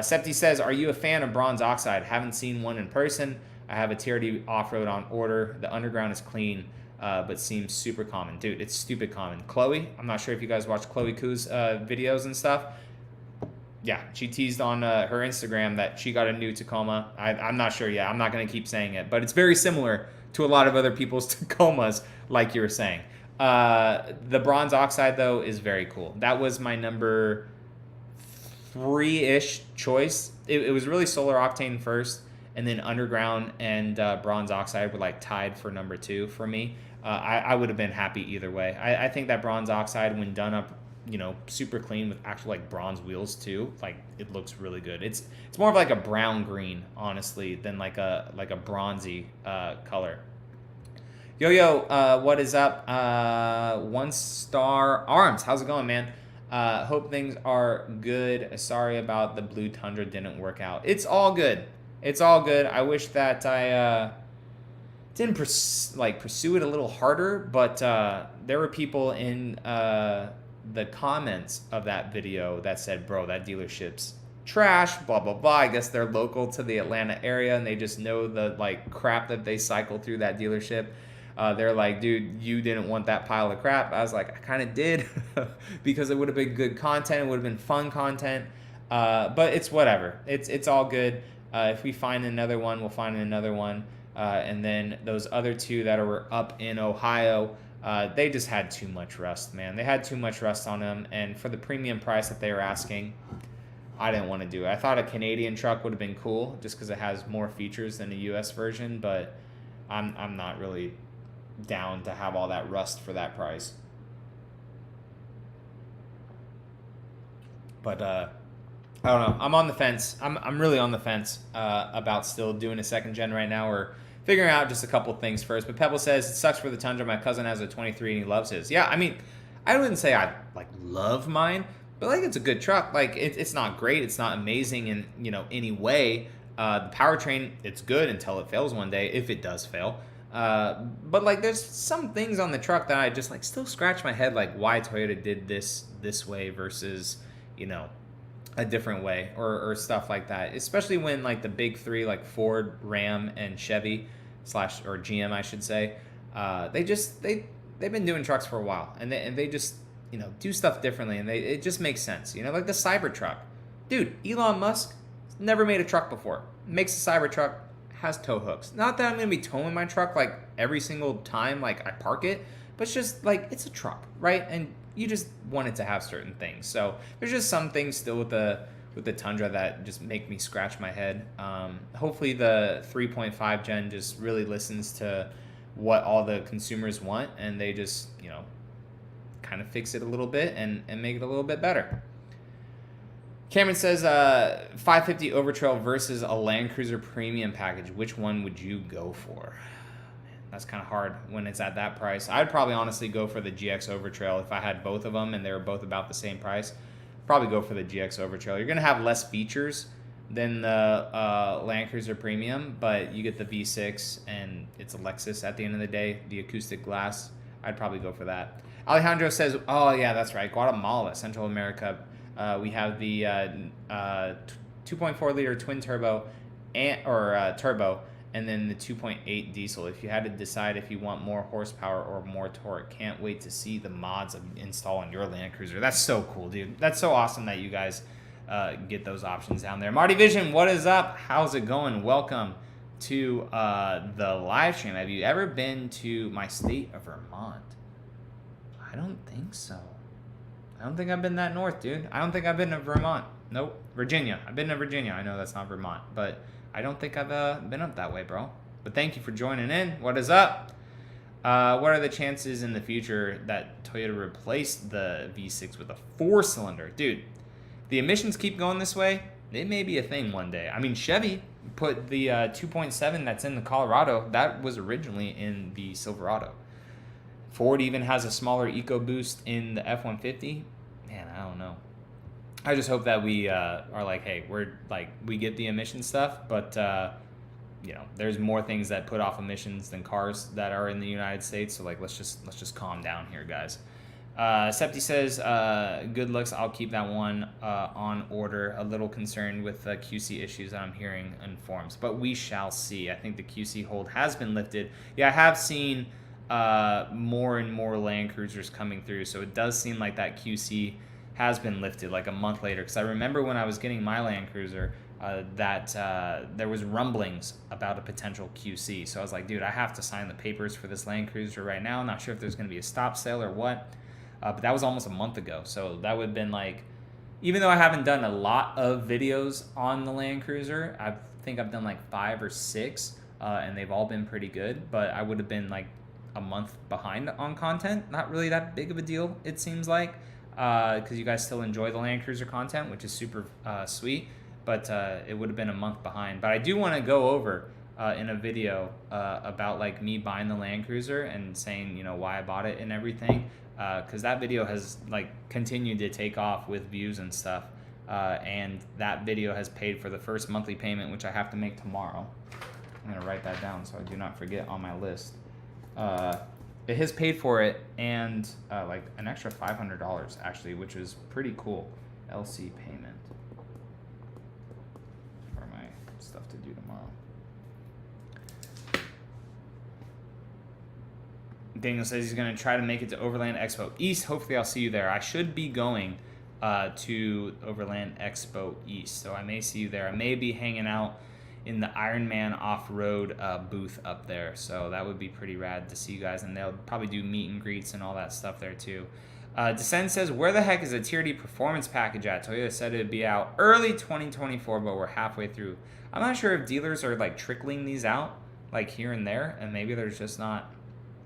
Septi says, are you a fan of bronze oxide? Haven't seen one in person. I have a TRD off-road on order. The underground is clean, but seems super common. Dude, it's stupid common. Chloe, I'm not sure if you guys watch Chloe Koo's videos and stuff. Yeah, she teased on her Instagram that she got a new Tacoma. I'm not sure yet. I'm not going to keep saying it, but it's very similar to a lot of other people's Tacomas, like you were saying. The bronze oxide, though, is very cool. That was my number 3-ish choice. It was really solar octane first, and then underground and bronze oxide were like tied for number 2 for me. I would have been happy either way. I think that bronze oxide, when done up, super clean with actual like bronze wheels too, like it looks really good. It's more of like a brown green, honestly, than like a bronzy color. Yo, what is up? 1-star Arms, how's it going, man? Hope things are good. Sorry about the blue Tundra didn't work out. It's all good. It's all good. I wish that I didn't pursue it a little harder, but there were people in the comments of that video that said, bro, that dealership's trash, blah, blah, blah. I guess they're local to the Atlanta area and they just know the like crap that they cycle through that dealership. They're like, dude, you didn't want that pile of crap. I was like, I kind of did because it would have been good content. It would have been fun content. But it's whatever. It's all good. If we find another one, we'll find another one. And then those other 2 that were up in Ohio, they just had too much rust, man. They had too much rust on them. And for the premium price that they were asking, I didn't want to do it. I thought a Canadian truck would have been cool just because it has more features than a US version. But I'm not really down to have all that rust for that price. But I don't know. I'm on the fence. I'm really on the fence about still doing a second gen right now, or figuring out just a couple things first. But Pebble says it sucks for the Tundra. My cousin has a 23 and he loves his. Yeah, I mean, I wouldn't say I like love mine, but like it's a good truck. Like it's not great. It's not amazing in any way. The powertrain, it's good until it fails one day, if it does fail. But like there's some things on the truck that I just like still scratch my head, like why Toyota did this way versus a different way or stuff like that, especially when like the big 3 like Ford, Ram, and Chevy or GM I should say, they've been doing trucks for a while, and they just do stuff differently, and it just makes sense, like the Cybertruck. Dude, Elon Musk never made a truck before, makes a Cybertruck, has tow hooks. Not that I'm going to be towing my truck like every single time like I park it, but it's just like it's a truck, right? And you just want it to have certain things. So there's just some things still with the Tundra that just make me scratch my head. Hopefully the 3.5 gen just really listens to what all the consumers want, and they just, you know, kind of fix it a little bit and make it a little bit better. Cameron says 550 Overtrail versus a Land Cruiser Premium package. Which one would you go for? Man, that's kind of hard when it's at that price. I'd probably honestly go for the GX Overtrail if I had both of them and they were both about the same price. Probably go for the GX Overtrail. You're going to have less features than the Land Cruiser Premium, but you get the V6 and it's a Lexus at the end of the day. The acoustic glass, I'd probably go for that. Alejandro says, oh yeah, that's right, Guatemala, Central America. We have the 2.4 liter twin turbo turbo, and then the 2.8 diesel. If you had to decide if you want more horsepower or more torque, can't wait to see the mods install on your Land Cruiser. That's so cool, dude. That's so awesome that you guys get those options down there. Marty Vision, what is up? How's it going? Welcome to the live stream. Have you ever been to my state of Vermont? I don't think so. I don't think I've been that north, dude. I don't think I've been to Vermont. Nope. Virginia. I've been to Virginia. I know that's not Vermont, but I don't think I've been up that way, bro. But thank you for joining in. What is up? What are the chances in the future that Toyota replace the V6 with a 4-cylinder? Dude, the emissions keep going this way. It may be a thing one day. I mean, Chevy put the 2.7 that's in the Colorado. That was originally in the Silverado. Ford even has a smaller EcoBoost in the F-150. Man, I don't know. I just hope that we are like, hey, we get the emission stuff, but you know, there's more things that put off emissions than cars that are in the United States. So like, let's just calm down here, guys. Septi says, good looks. I'll keep that one on order. A little concerned with the QC issues that I'm hearing in forums, but we shall see. I think the QC hold has been lifted. Yeah, I have seen more and more Land Cruisers coming through, so it does seem like that QC has been lifted like a month later, because I remember when I was getting my Land Cruiser that there was rumblings about a potential QC, so I was like, dude, I have to sign the papers for this Land Cruiser right now. I'm not sure if there's going to be a stop sale or what, but that was almost a month ago, so that would have been like, even though I haven't done a lot of videos on the Land Cruiser, I think I've done like 5 or 6, and they've all been pretty good, but I would have been like a month behind on content. Not really that big of a deal, it seems like, because you guys still enjoy the Land Cruiser content, which is super sweet, but it would have been a month behind. But I do want to go over in a video about like me buying the Land Cruiser and saying, you know, why I bought it and everything, because that video has like continued to take off with views and stuff, and that video has paid for the first monthly payment, which I have to make tomorrow. I'm gonna write that down so I do not forget on my list. It has paid for it, and like an extra $500 actually, which is pretty cool. LC payment for my stuff to do tomorrow. Daniel says he's going to try to make it to Overland Expo East. Hopefully I'll see you there. I should be going to Overland Expo East, so I may see you there. I may be hanging out in the Ironman off-road booth up there, so that would be pretty rad to see you guys, and they'll probably do meet and greets and all that stuff there too. Descend says, where the heck is a Tier D performance package at? Toyota said it would be out early 2024, but we're halfway through. I'm not sure if dealers are like trickling these out like here and there, and maybe there's just not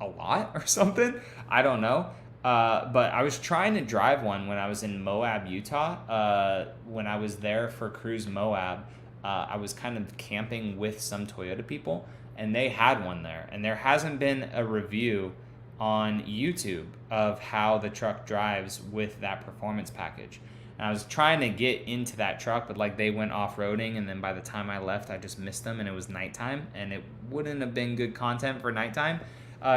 a lot or something. I don't know. But I was trying to drive one when I was in Moab, Utah. When I was there for Cruise Moab, I was kind of camping with some Toyota people, and they had one there. And there hasn't been a review on YouTube of how the truck drives with that performance package. And I was trying to get into that truck, but like they went off-roading, and then by the time I left, I just missed them, and it was nighttime, and it wouldn't have been good content for nighttime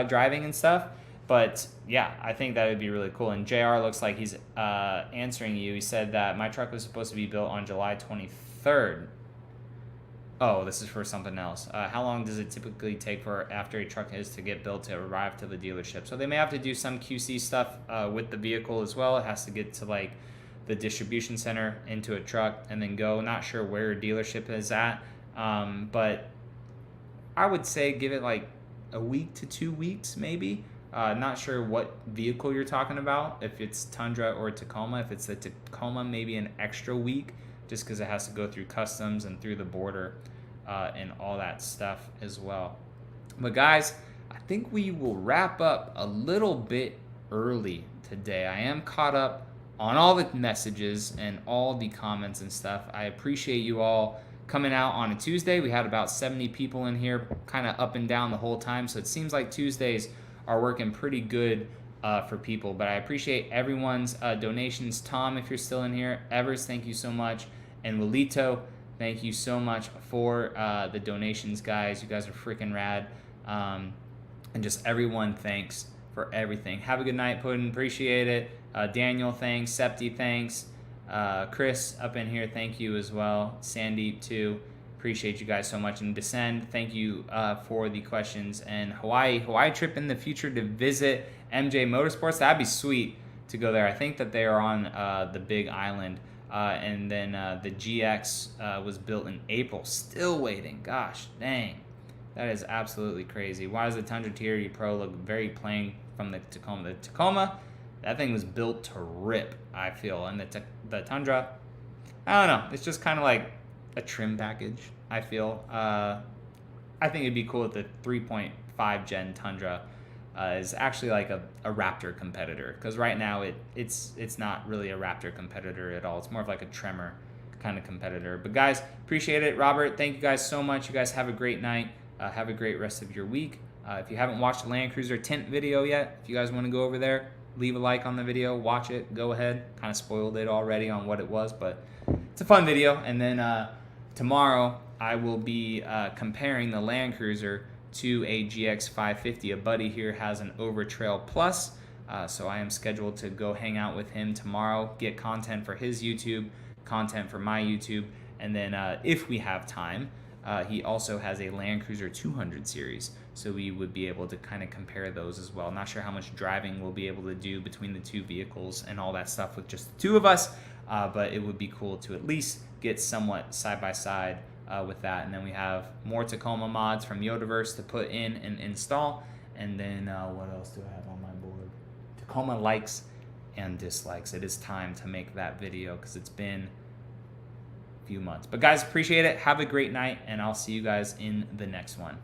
driving and stuff. But yeah, I think that would be really cool. And JR looks like he's answering you. He said that my truck was supposed to be built on July 23rd. Oh, this is for something else. How long does it typically take for after a truck is to get built to arrive to the dealership? So they may have to do some QC stuff with the vehicle as well. It has to get to like the distribution center into a truck and then go. Not sure where a dealership is at, but I would say give it like a week to 2 weeks, maybe. Not sure what vehicle you're talking about, if it's Tundra or Tacoma. If it's the Tacoma, maybe an extra week, just because it has to go through customs and through the border and all that stuff as well. But guys, I think we will wrap up a little bit early today. I am caught up on all the messages and all the comments and stuff. I appreciate you all coming out on a Tuesday. We had about 70 people in here, kind of up and down the whole time. So it seems like Tuesdays are working pretty good for people. But I appreciate everyone's donations. Tom, if you're still in here. Evers, thank you so much. And Lolito, thank you so much for the donations, guys. You guys are freaking rad. And just everyone, thanks for everything. Have a good night, Puddin'. Appreciate it. Daniel, thanks. Septi, thanks. Chris up in here, thank you as well. Sandeep too, appreciate you guys so much. And Descend, thank you for the questions. And Hawaii trip in the future to visit MJ Motorsports, that'd be sweet to go there. I think that they are on the Big Island. And then the GX was built in April, still waiting. Gosh dang, that is absolutely crazy. Why does the Tundra TRD Pro look very plain from the Tacoma? The Tacoma, that thing was built to rip, I feel. And the Tundra, I don't know. It's just kind of like a trim package, I feel. I think it'd be cool if the 3.5 Gen Tundra is actually like a Raptor competitor. Because right now it's not really a Raptor competitor at all. It's more of like a Tremor kind of competitor. But guys, appreciate it. Robert, thank you guys so much. You guys have a great night. Have a great rest of your week. If you haven't watched the Land Cruiser tint video yet, if you guys want to go over there, leave a like on the video, watch it, go ahead. Kind of spoiled it already on what it was, but it's a fun video. And then tomorrow I will be comparing the Land Cruiser to a GX 550. A buddy here has an Overtrail Plus, so I am scheduled to go hang out with him tomorrow, get content for his YouTube, content for my YouTube, and then if we have time, he also has a Land Cruiser 200 series, so we would be able to kind of compare those as well. Not sure how much driving we'll be able to do between the two vehicles and all that stuff with just the two of us, but it would be cool to at least get somewhat side by side with that. And then we have more Tacoma mods from Yodaverse to put in and install. And then what else do I have on my board? Tacoma likes and dislikes. It is time to make that video because it's been a few months. But guys, appreciate it. Have a great night, and I'll see you guys in the next one.